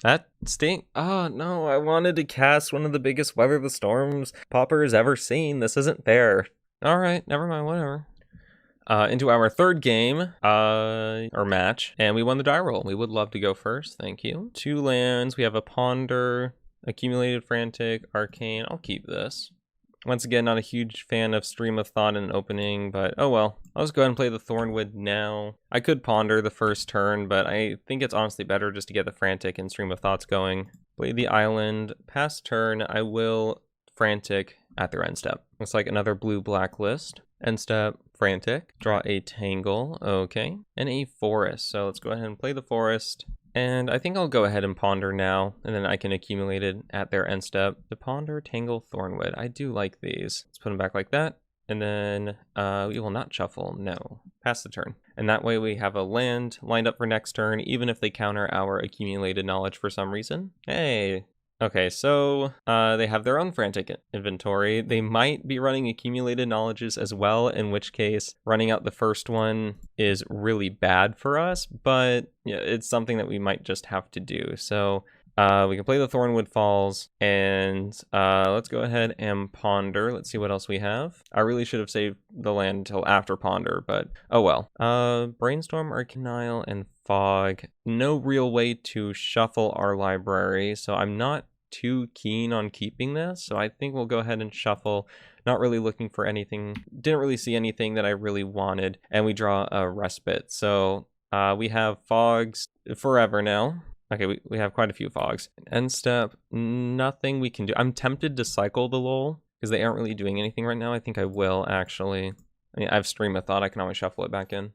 That stink. Oh, no, I wanted to cast one of the biggest Weather the Storms Pauper has ever seen. This isn't fair. Alright, never mind, whatever. Into our third game, or match, and we won the die roll. We would love to go first, thank you. 2 lands, we have a Ponder, Accumulated Frantic, Arcane. I'll keep this. Once again, not a huge fan of Stream of Thought in an opening, but oh well. I'll just go ahead and play the Thornwood now. I could Ponder the first turn, but I think it's honestly better just to get the Frantic and Stream of Thoughts going. Play the Island. Past turn, I will Frantic at their end step. Looks like another blue blacklist. End step, Frantic. Draw a Tangle, okay. And a Forest, so let's go ahead and play the Forest. And I think I'll go ahead and Ponder now, and then I can accumulate it at their end step. The Ponder, Tangle, Thornwood. I do like these. Let's put them back like that. And then we will not shuffle, no. Pass the turn. And that way we have a land lined up for next turn, even if they counter our accumulated knowledge for some reason. Hey! Okay, so they have their own Frantic inventory. They might be running accumulated knowledges as well, in which case running out the first one is really bad for us, but yeah, it's something that we might just have to do. So we can play the Thornwood Falls, and let's go ahead and Ponder. Let's see what else we have. I really should have saved the land until after Ponder, but oh well. Brainstorm, Arcanile, and Fog. No real way to shuffle our library, so I'm not too keen on keeping this, so I think we'll go ahead and shuffle. Not really looking for anything, didn't really see anything that I really wanted, and we draw a Respite. So we have Fogs forever now. Okay, we have quite a few Fogs. End step, nothing we can do. I'm tempted to cycle the Lowell, because they aren't really doing anything right now. I think I will, actually. I mean, I have Stream of Thought, I can always shuffle it back in.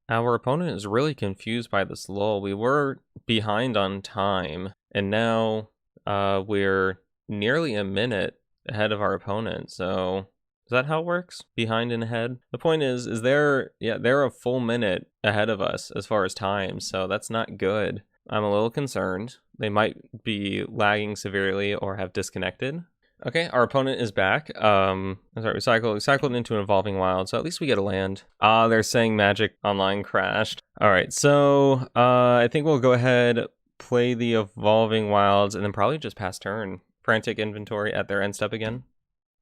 Our opponent is really confused by this lull. We were behind on time, and now we're nearly a minute ahead of our opponent. So is that how it works? Behind and ahead? The point is they're a full minute ahead of us as far as time, so that's not good. I'm a little concerned. They might be lagging severely or have disconnected. Okay, our opponent is back. I'm sorry, we cycled into an Evolving Wild, so at least we get a land. They're saying Magic Online crashed. Alright, so I think we'll go ahead, play the Evolving Wilds, and then probably just pass turn. Frantic inventory at their end step again.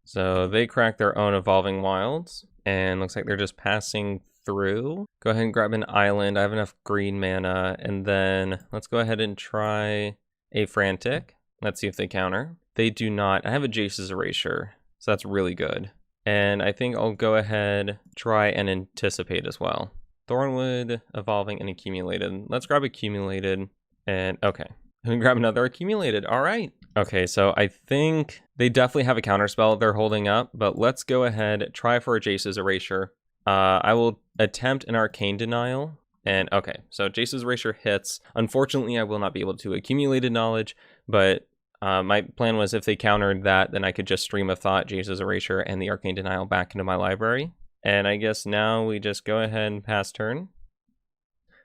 So they crack their own Evolving Wilds, and looks like they're just passing through. Go ahead and grab an island. I have enough green mana, and then let's go ahead and try a Frantic. Let's see if they counter. They do not. I have a Jace's Erasure, so that's really good. And I think I'll go ahead, try and anticipate as well. Thornwood, evolving, and accumulated. Let's grab accumulated, and okay. And grab another accumulated, all right. Okay, so I think they definitely have a counterspell they're holding up, but let's go ahead, try for a Jace's Erasure. I will attempt an Arcane Denial, and okay, so Jace's Erasure hits. Unfortunately, I will not be able to accumulated knowledge, but my plan was if they countered that, then I could just Stream of Thought, Jace's Erasure, and the Arcane Denial back into my library. And I guess now we just go ahead and pass turn.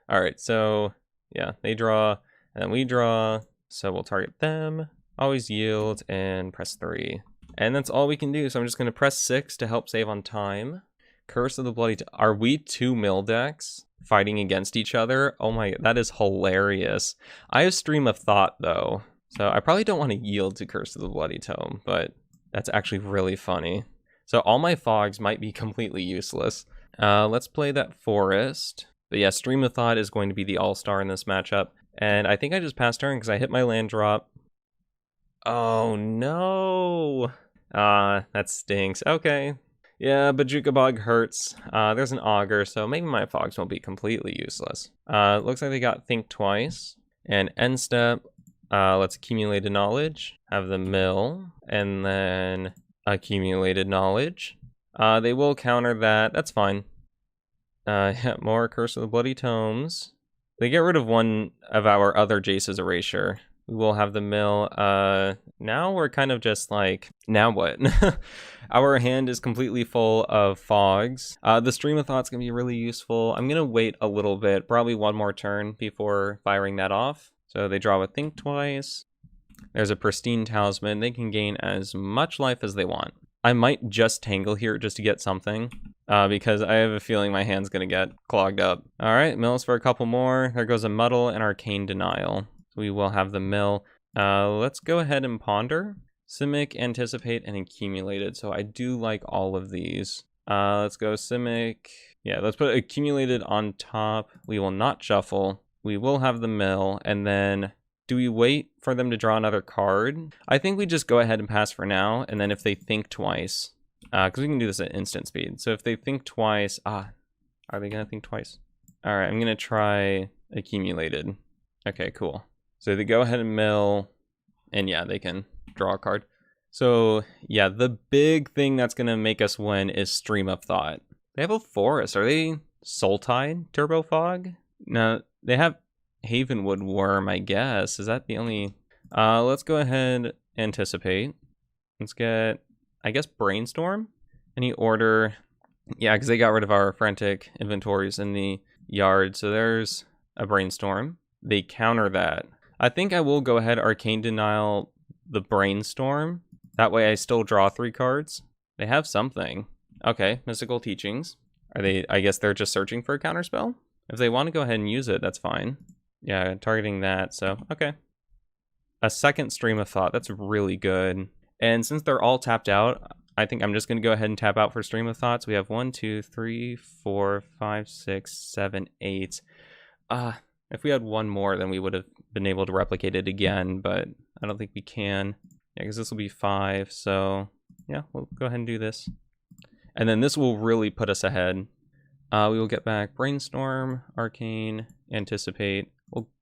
All right, so yeah, they draw, and then we draw, so we'll target them, always yield, and press 3. And that's all we can do, so I'm just going to press 6 to help save on time. Curse of the Bloody... Are we 2 mill decks fighting against each other? Oh my, that is hilarious. I have Stream of Thought, though, so I probably don't want to yield to Curse of the Bloody Tome, but that's actually really funny. So all my fogs might be completely useless. Let's play that forest. But yeah, Stream of Thought is going to be the all-star in this matchup. And I think I just passed turn because I hit my land drop. Oh no! That stinks. Okay. Yeah, Bajuka Bog hurts. There's an Augur, so maybe my fogs won't be completely useless. Looks like they got Think Twice. And end step, let's accumulate knowledge. Have the mill. And then... accumulated knowledge. They will counter that. That's fine. Yeah, more Curse of the Bloody Tomes. They get rid of one of our other Jace's Erasure. We will have the mill. Now we're kind of just like, now what? Our hand is completely full of fogs. The Stream of Thought's gonna be really useful. I'm gonna wait a little bit, probably one more turn before firing that off. So they draw a Think Twice. There's a Pristine Talisman. They can gain as much life as they want. I might just Tangle here just to get something, because I have a feeling my hand's going to get clogged up. All right, mills for a couple more. There goes a Muddle and Arcane Denial. So we will have the mill. Let's go ahead and Ponder. Simic, Anticipate, and Accumulated. So I do like all of these. Let's go Simic. Yeah, let's put Accumulated on top. We will not shuffle. We will have the mill, and then... do we wait for them to draw another card? I think we just go ahead and pass for now, and then if they think twice, because we can do this at instant speed. So if they think twice, are they gonna think twice? All right, I'm gonna try accumulated. Okay, cool. So they go ahead and mill, and yeah, they can draw a card. So yeah, the big thing that's gonna make us win is Stream of Thought. They have a forest. Are they Soul Tide Turbo Fog? No, they have Havenwood Worm, I guess. Is that the only... let's go ahead, anticipate. Let's get, I guess, Brainstorm? Any order? Yeah, because they got rid of our frantic inventories in the yard, so there's a Brainstorm. They counter that. I think I will go ahead, Arcane Denial the Brainstorm. That way I still draw 3 cards. They have something. Okay, Mystical Teachings. Are they... I guess they're just searching for a counterspell? If they want to go ahead and use it, that's fine. Yeah, targeting that, so, okay. A second Stream of Thought, that's really good. And since they're all tapped out, I think I'm just going to go ahead and tap out for Stream of Thoughts. We have 1, 2, 3, 4, 5, 6, 7, 8. If we had one more, then we would have been able to replicate it again, but I don't think we can. Yeah, because this will be 5, so yeah, we'll go ahead and do this. And then this will really put us ahead. We will get back Brainstorm, Arcane, Anticipate.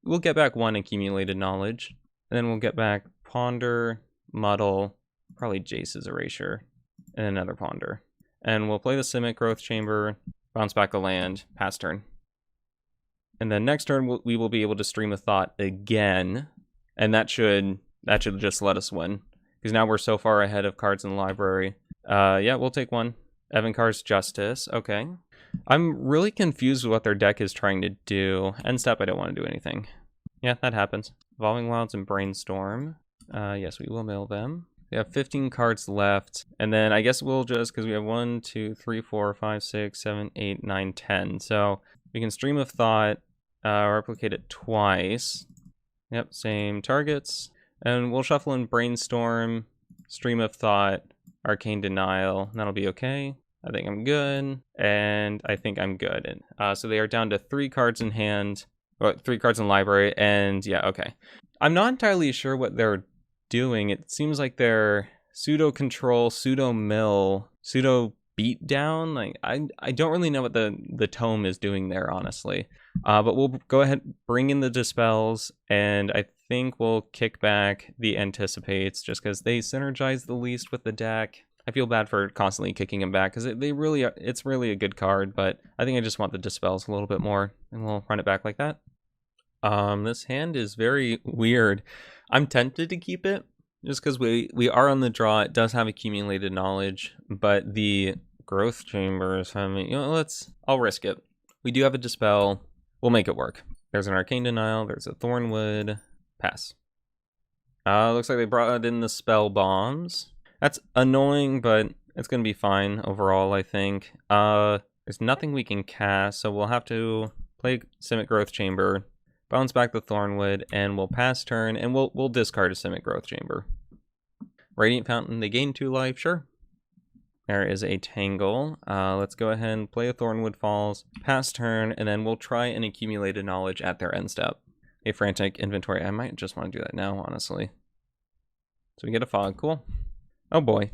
We'll get back 1 accumulated knowledge. And then we'll get back Ponder, Muddle, probably Jace's Erasure, and another Ponder. And we'll play the Simic Growth Chamber, bounce back a land, pass turn. And then next turn we will be able to Stream of Thought again, and that should just let us win. Because now we're so far ahead of cards in the library. Yeah, we'll take 1. Evankar's Justice, okay. I'm really confused with what their deck is trying to do. End step, I don't want to do anything. Yeah, that happens. Evolving Wilds and Brainstorm. Yes, we will mill them. We have 15 cards left. And then I guess we'll just, because we have 1, 2, 3, 4, 5, 6, 7, 8, 9, 10. So we can Stream of Thought, replicate it twice. Yep, same targets. And we'll shuffle in Brainstorm, Stream of Thought, Arcane Denial. That'll be okay. I think I'm good, and I think I'm good. And, so they are down to 3 cards in hand, or 3 cards in library, and yeah, okay. I'm not entirely sure what they're doing. It seems like they're pseudo control, pseudo mill, pseudo beat down. Like I don't really know what the tome is doing there, honestly. But we'll go ahead, bring in the dispels, and I think we'll kick back the anticipates just because they synergize the least with the deck. I feel bad for constantly kicking them back because it's really a good card, but I think I just want the dispels a little bit more, and we'll run it back like that. This hand is very weird. I'm tempted to keep it just because we are on the draw. It does have accumulated knowledge, but the growth chambers, I mean, I'll risk it. We do have a dispel. We'll make it work. There's an arcane denial. There's a thornwood. Pass. Looks like they brought in the spell bombs. That's annoying, but it's gonna be fine overall, I think. There's nothing we can cast, so we'll have to play Simic Growth Chamber, bounce back the Thornwood, and we'll pass turn, and we'll discard a Simic Growth Chamber. Radiant Fountain, they gain 2 life, sure. There is a Tangle. Let's go ahead and play a Thornwood Falls, pass turn, and then we'll try an Accumulated Knowledge at their end step. A Frantic Inventory. I might just want to do that now, honestly. So we get a Fog. Cool. Oh boy.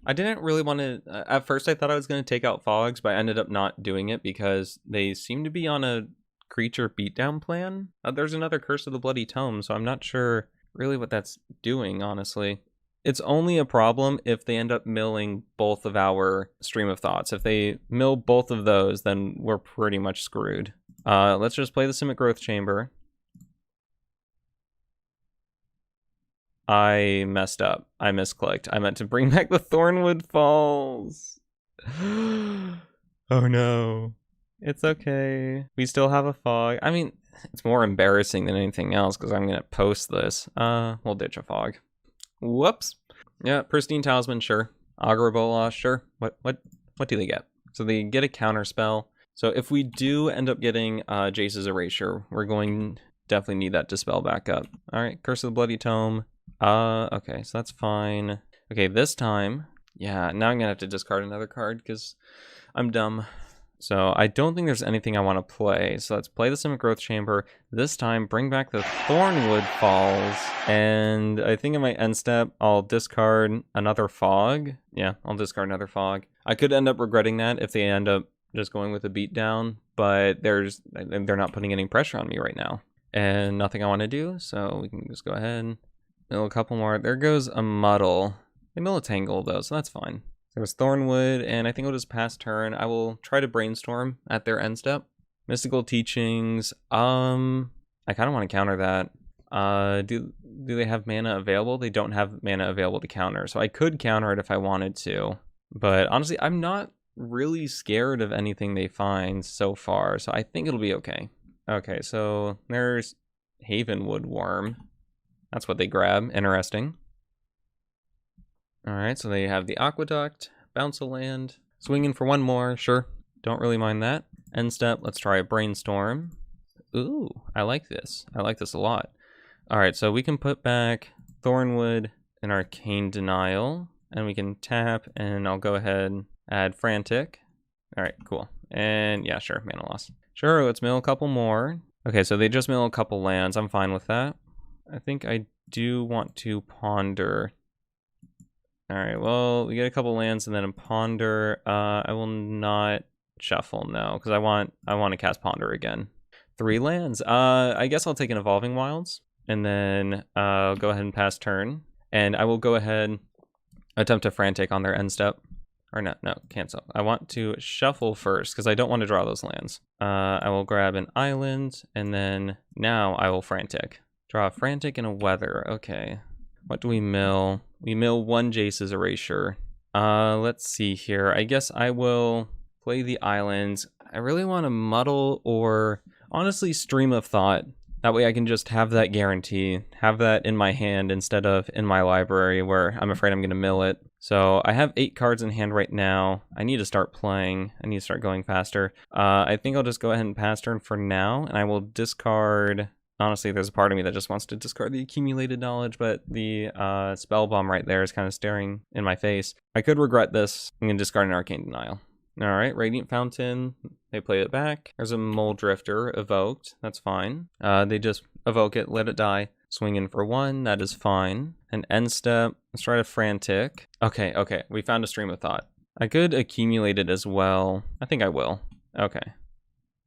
I didn't really want to... at first I thought I was going to take out Fogs, but I ended up not doing it because they seem to be on a creature beatdown plan. There's another Curse of the Bloody Tome, so I'm not sure really what that's doing, honestly. It's only a problem if they end up milling both of our Stream of Thoughts. If they mill both of those, then we're pretty much screwed. Let's just play the Simic Growth Chamber. I messed up. I misclicked. I meant to bring back the Thornwood Falls. Oh no. It's okay. We still have a Fog. I mean, it's more embarrassing than anything else because I'm going to post this. We'll ditch a Fog. Whoops. Yeah, Pristine Talisman, sure. Augur Bolas, sure. What do they get? So they get a counter spell. So if we do end up getting Jace's Erasure, we're going to definitely need that Dispel back up. All right, Curse of the Bloody Tome. Okay, so that's fine. Okay, this time, yeah, now I'm gonna have to discard another card because I'm dumb. So I don't think there's anything I want to play. So let's play the Simic Growth Chamber. This time, bring back the Thornwood Falls. And I think in my end step, I'll discard another Fog. Yeah, I'll discard another Fog. I could end up regretting that if they end up just going with a beatdown, but they're not putting any pressure on me right now. And nothing I want to do, so we can just go ahead and mill a couple more. There goes a Muddle. They mill a Tangle though, so that's fine. There was Thornwood, and I think I'll just pass turn. I will try to Brainstorm at their end step. Mystical Teachings. I kind of want to counter that. Do they have mana available? They don't have mana available to counter, so I could counter it if I wanted to. But honestly, I'm not really scared of anything they find so far, so I think it'll be okay. Okay, so there's Havenwood Worm. That's what they grab. Interesting. Alright, so they have the Aqueduct, bounce a land, swinging for one more, sure. Don't really mind that. End step, let's try a Brainstorm. Ooh, I like this. I like this a lot. Alright, so we can put back Thornwood and Arcane Denial, and we can tap, and I'll go ahead and add Frantic. Alright, cool. And yeah, sure, mana loss. Sure, let's mill a couple more. Okay, so they just mill a couple lands. I'm fine with that. I think I do want to Ponder. Alright, well, we get a couple lands and then a Ponder. I will not shuffle, no, because I want to cast Ponder again. 3 lands. I guess I'll take an Evolving Wilds, and then I'll go ahead and pass turn. And I will go ahead, attempt a Frantic on their end step. Or no, cancel. I want to shuffle first, because I don't want to draw those lands. I will grab an Island, and then now I will Frantic. Draw a Frantic and a Weather, okay. What do we mill? We mill 1 Jace's Erasure. Let's see here. I guess I will play the Islands. I really want to Muddle or honestly Stream of Thought. That way I can just have that guarantee, have that in my hand instead of in my library where I'm afraid I'm going to mill it. So I have 8 cards in hand right now. I need to start playing. I need to start going faster. I think I'll just go ahead and pass turn for now, and I will discard... Honestly, there's a part of me that just wants to discard the Accumulated Knowledge, but the Spell Bomb right there is kind of staring in my face. I could regret this. I'm going to discard an Arcane Denial. Alright, Radiant Fountain. They play it back. There's a Mole Drifter evoked. That's fine. They just evoke it, let it die. Swinging for 1, that is fine. An end step, let's try a frantic. Okay, we found a stream of thought. I could accumulate it as well. I think I will. Okay.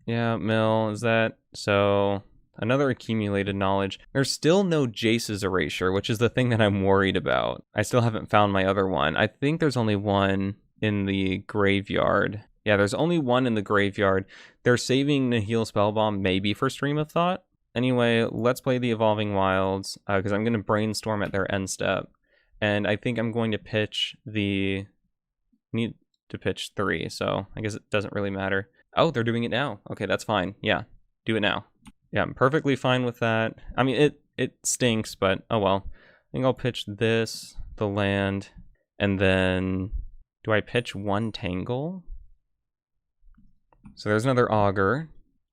Yeah, mill, is that, so another accumulated knowledge. There's still no Jace's erasure, which is the thing that I'm worried about. I still haven't found my other one. I think there's only one in the graveyard. Yeah, there's only one in the graveyard. They're saving Nihil Spellbomb maybe for Stream of Thought. Anyway, let's play the Evolving Wilds, because I'm going to brainstorm at their end step. And I think I'm going to pitch the... need to pitch 3, so I guess it doesn't really matter. Oh, they're doing it now. Okay, that's fine. Yeah, do it now. Yeah, I'm perfectly fine with that. I mean, it stinks, but oh well. I think I'll pitch this, the land, and then... do I pitch 1 Tangle? So there's another Augur,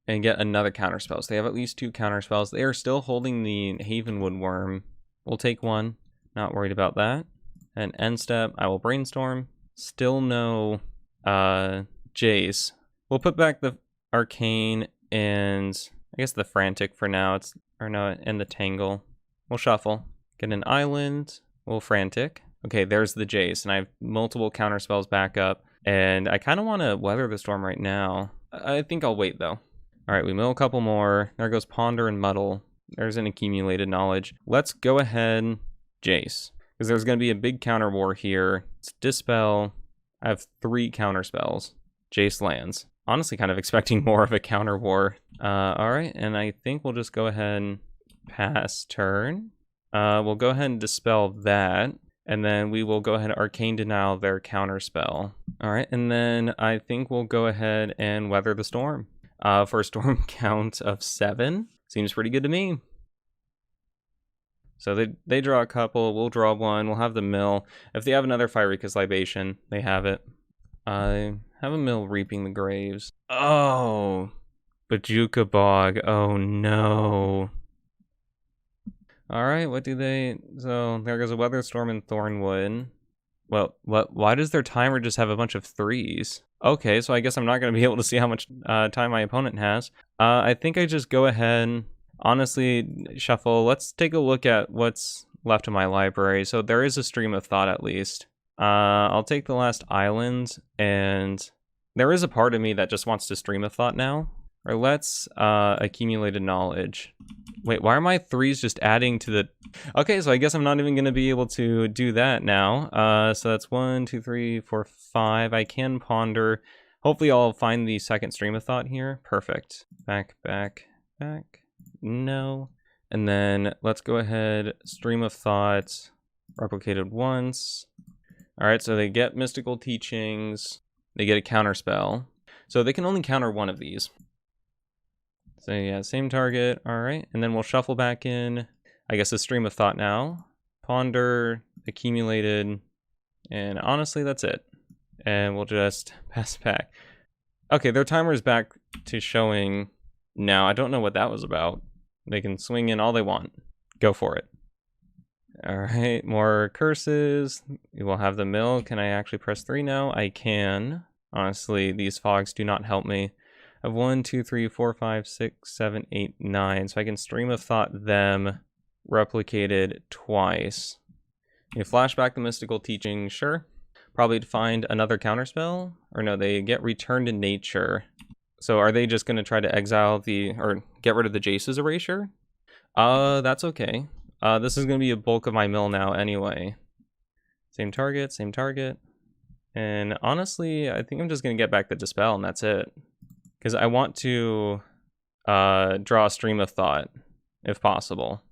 and get another counterspell. So they have at least 2 counterspells. They are still holding the Havenwood Worm. We'll take 1. Not worried about that. And end step, I will brainstorm. Still no Jace. We'll put back the Arcane and I guess the Frantic for now. And the Tangle. We'll shuffle. Get an Island. We'll Frantic. Okay, there's the Jace, and I have multiple counterspells back up. And I kind of want to Weather the Storm right now. I think I'll wait, though. All right, we mill a couple more. There goes Ponder and Muddle. There's an accumulated knowledge. Let's go ahead, Jace. Because there's going to be a big counter war here. It's Dispel. I have 3 counterspells. Jace lands. Honestly, kind of expecting more of a counter war. All right, and I think we'll just go ahead and pass turn. We'll go ahead and Dispel that. And then we will go ahead and Arcane Denial their counterspell. All right, and then I think we'll go ahead and Weather the Storm. For a storm count of 7. Seems pretty good to me. So they draw a couple, we'll draw 1, we'll have the mill. If they have another Pyrrhicus Libation, they have it. I have a mill Reaping the Graves. Oh, Bajuka Bog, oh no. Alright, what do they... So, there goes a Weather Storm and Thornwood. Well, why does their timer just have a bunch of 3s? Okay, so I guess I'm not going to be able to see how much time my opponent has. I think I just go ahead, honestly, shuffle. Let's take a look at what's left of my library. So there is a Stream of Thought at least. I'll take the last island, and there is a part of me that just wants to Stream of Thought now. Or let's Accumulated Knowledge. Wait, why are my 3s just adding to the... Okay, so I guess I'm not even going to be able to do that now. So that's 1, 2, 3, 4, 5. I can Ponder. Hopefully I'll find the second Stream of Thought here. Perfect. Back. No. And then let's go ahead, Stream of Thought, replicated once. Alright, so they get Mystical Teachings. They get a counterspell. So they can only counter 1 of these. So yeah, same target, alright. And then we'll shuffle back in, I guess, a Stream of Thought now. Ponder, Accumulated, and honestly, that's it. And we'll just pass back. Okay, their timer is back to showing now. I don't know what that was about. They can swing in all they want. Go for it. Alright, more curses. We will have the mill. Can I actually press 3 now? I can. Honestly, these fogs do not help me. I have 1, 2, 3, 4, 5, 6, 7, 8, 9. So I can Stream of Thought them replicated twice. You flash back the Mystical Teaching, sure. Probably to find another counterspell. Or no, they get Return to Nature. So are they just going to try to exile or get rid of the Jace's erasure? That's okay. This is going to be a bulk of my mill now anyway. Same target. And honestly, I think I'm just going to get back the Dispel and that's it. Because I want to draw a Stream of Thought, if possible.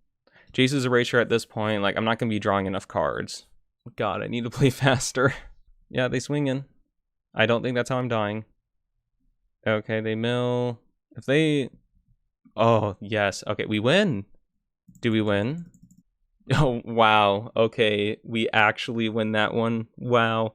Jace's erasure at this point, like, I'm not going to be drawing enough cards. God, I need to play faster. Yeah, they swing in. I don't think that's how I'm dying. Okay, they mill. If they... Oh, yes. Okay, we win. Do we win? Oh, wow. Okay, we actually win that one. Wow.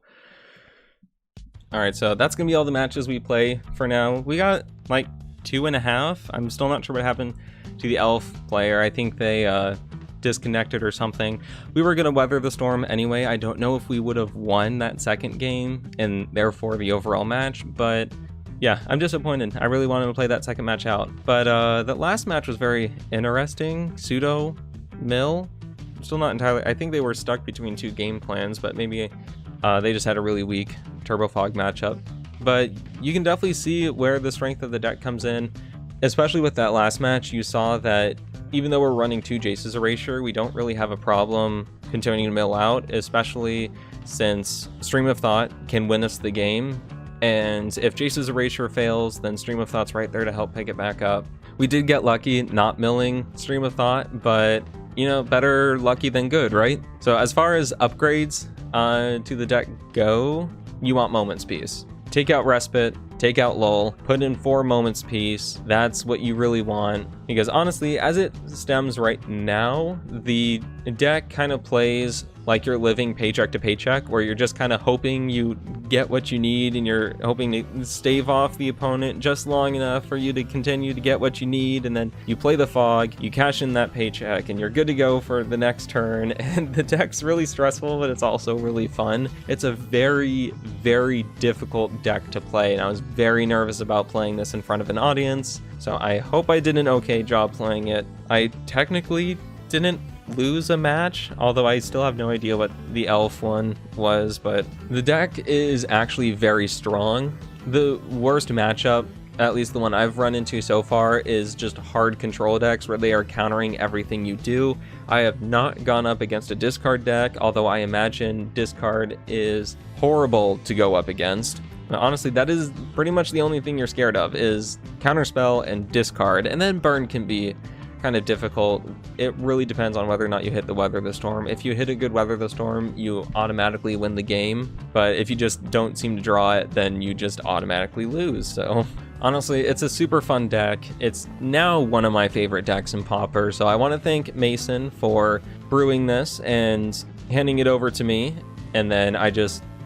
Alright, so that's going to be all the matches we play for now. We got, like, 2.5. I'm still not sure what happened to the elf player. I think they disconnected or something. We were going to Weather the Storm anyway. I don't know if we would have won that second game and therefore the overall match, but yeah, I'm disappointed. I really wanted to play that second match out. But that last match was very interesting. Pseudo mill. I'm still not entirely, I think they were stuck between two game plans, but maybe they just had a really weak Turbo Fog matchup. But you can definitely see where the strength of the deck comes in, especially with that last match. You saw that even though we're running 2 Jace's Erasure, we don't really have a problem continuing to mill out, especially since Stream of Thought can win us the game. And if Jace's Erasure fails, then Stream of Thought's right there to help pick it back up. We did get lucky not milling Stream of Thought, but you know, better lucky than good, right? So as far as upgrades to the deck go, you want Moments Peace. Take out Respite, take out Lull, put in 4 Moments Peace. That's what you really want. Because honestly, as it stems right now, the deck kind of plays like you're living paycheck to paycheck, where you're just kind of hoping you get what you need and you're hoping to stave off the opponent just long enough for you to continue to get what you need, and then you play the fog, you cash in that paycheck, and you're good to go for the next turn. And the deck's really stressful, but it's also really fun. It's a very, very difficult deck to play, and I was very nervous about playing this in front of an audience, so I hope I did an okay job playing it. I technically didn't lose a match, although I still have no idea what the elf one was, but the deck is actually very strong. The worst matchup, at least the one I've run into so far, is just hard control decks where they are countering everything you do. I have not gone up against a discard deck, although I imagine discard is horrible to go up against. Now, honestly, that is pretty much the only thing you're scared of, is counterspell and discard, and then burn can be kind of difficult. It really depends on whether or not you hit the Weather the Storm. If you hit a good Weather the Storm, you automatically win the game, but if you just don't seem to draw it, then you just automatically lose. So honestly, it's a super fun deck. It's now one of my favorite decks in Pauper, so I want to thank Mason for brewing this and handing it over to me, and then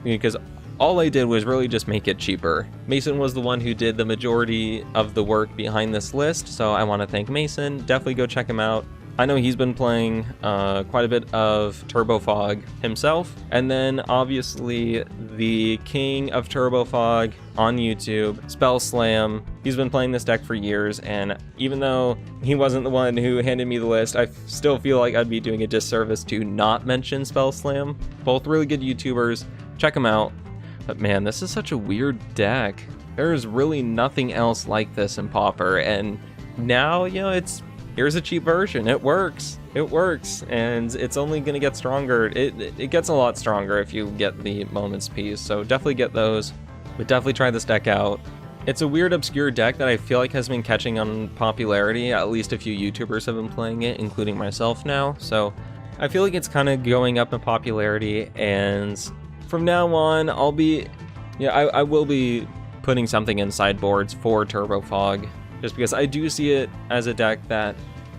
because all I did was really just make it cheaper. Mason was the one who did the majority of the work behind this list, so I want to thank Mason. Definitely go check him out. I know he's been playing quite a bit of Turbo Fog himself, and then obviously the king of Turbo Fog on YouTube, Spell Slam. He's been playing this deck for years, and even though he wasn't the one who handed me the list, I still feel like I'd be doing a disservice to not mention Spell Slam. Both really good YouTubers. Check them out. But man, this is such a weird deck. There's really nothing else like this in Pauper, and now, you know, here's a cheap version. It works. It works, and it's only gonna get stronger. It gets a lot stronger if you get the Moments Peace, so definitely get those. But definitely try this deck out. It's a weird, obscure deck that I feel like has been catching on popularity. At least a few YouTubers have been playing it, including myself now, so I feel like it's kind of going up in popularity, and from now on, I will be putting something in sideboards for Turbo Fog, just because I do see it as a deck that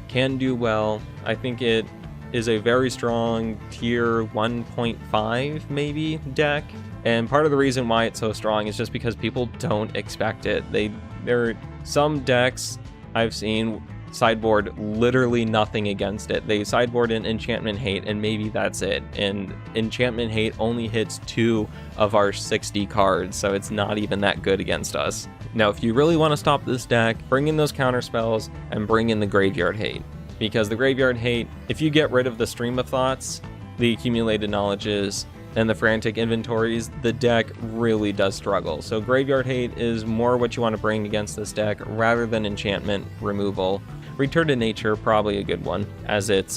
can do well. I think it is a very strong tier 1.5 maybe deck, and part of the reason why it's so strong is just because people don't expect it. There are some decks I've seen sideboard literally nothing against it. They sideboard in Enchantment Hate, and maybe that's it. And Enchantment Hate only hits 2 of our 60 cards, so it's not even that good against us. Now, if you really want to stop this deck, bring in those counter spells and bring in the Graveyard Hate. Because the Graveyard Hate, if you get rid of the Stream of Thoughts, the Accumulated Knowledges, and the Frantic Inventories, the deck really does struggle. So Graveyard Hate is more what you want to bring against this deck rather than Enchantment Removal. Return to Nature, probably a good one, as it's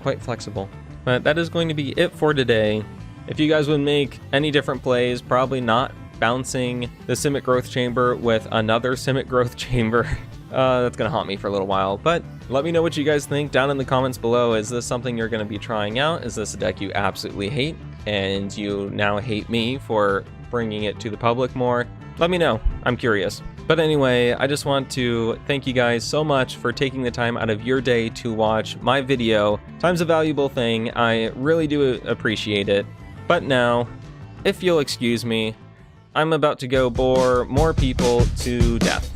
quite flexible. But that is going to be it for today. If you guys would make any different plays, probably not bouncing the Simic Growth Chamber with another Simic Growth Chamber. That's going to haunt me for a little while, but let me know what you guys think down in the comments below. Is this something you're going to be trying out? Is this a deck you absolutely hate, and you now hate me for bringing it to the public more? Let me know. I'm curious. But anyway, I just want to thank you guys so much for taking the time out of your day to watch my video. Time's a valuable thing. I really do appreciate it. But now, if you'll excuse me, I'm about to go bore more people to death.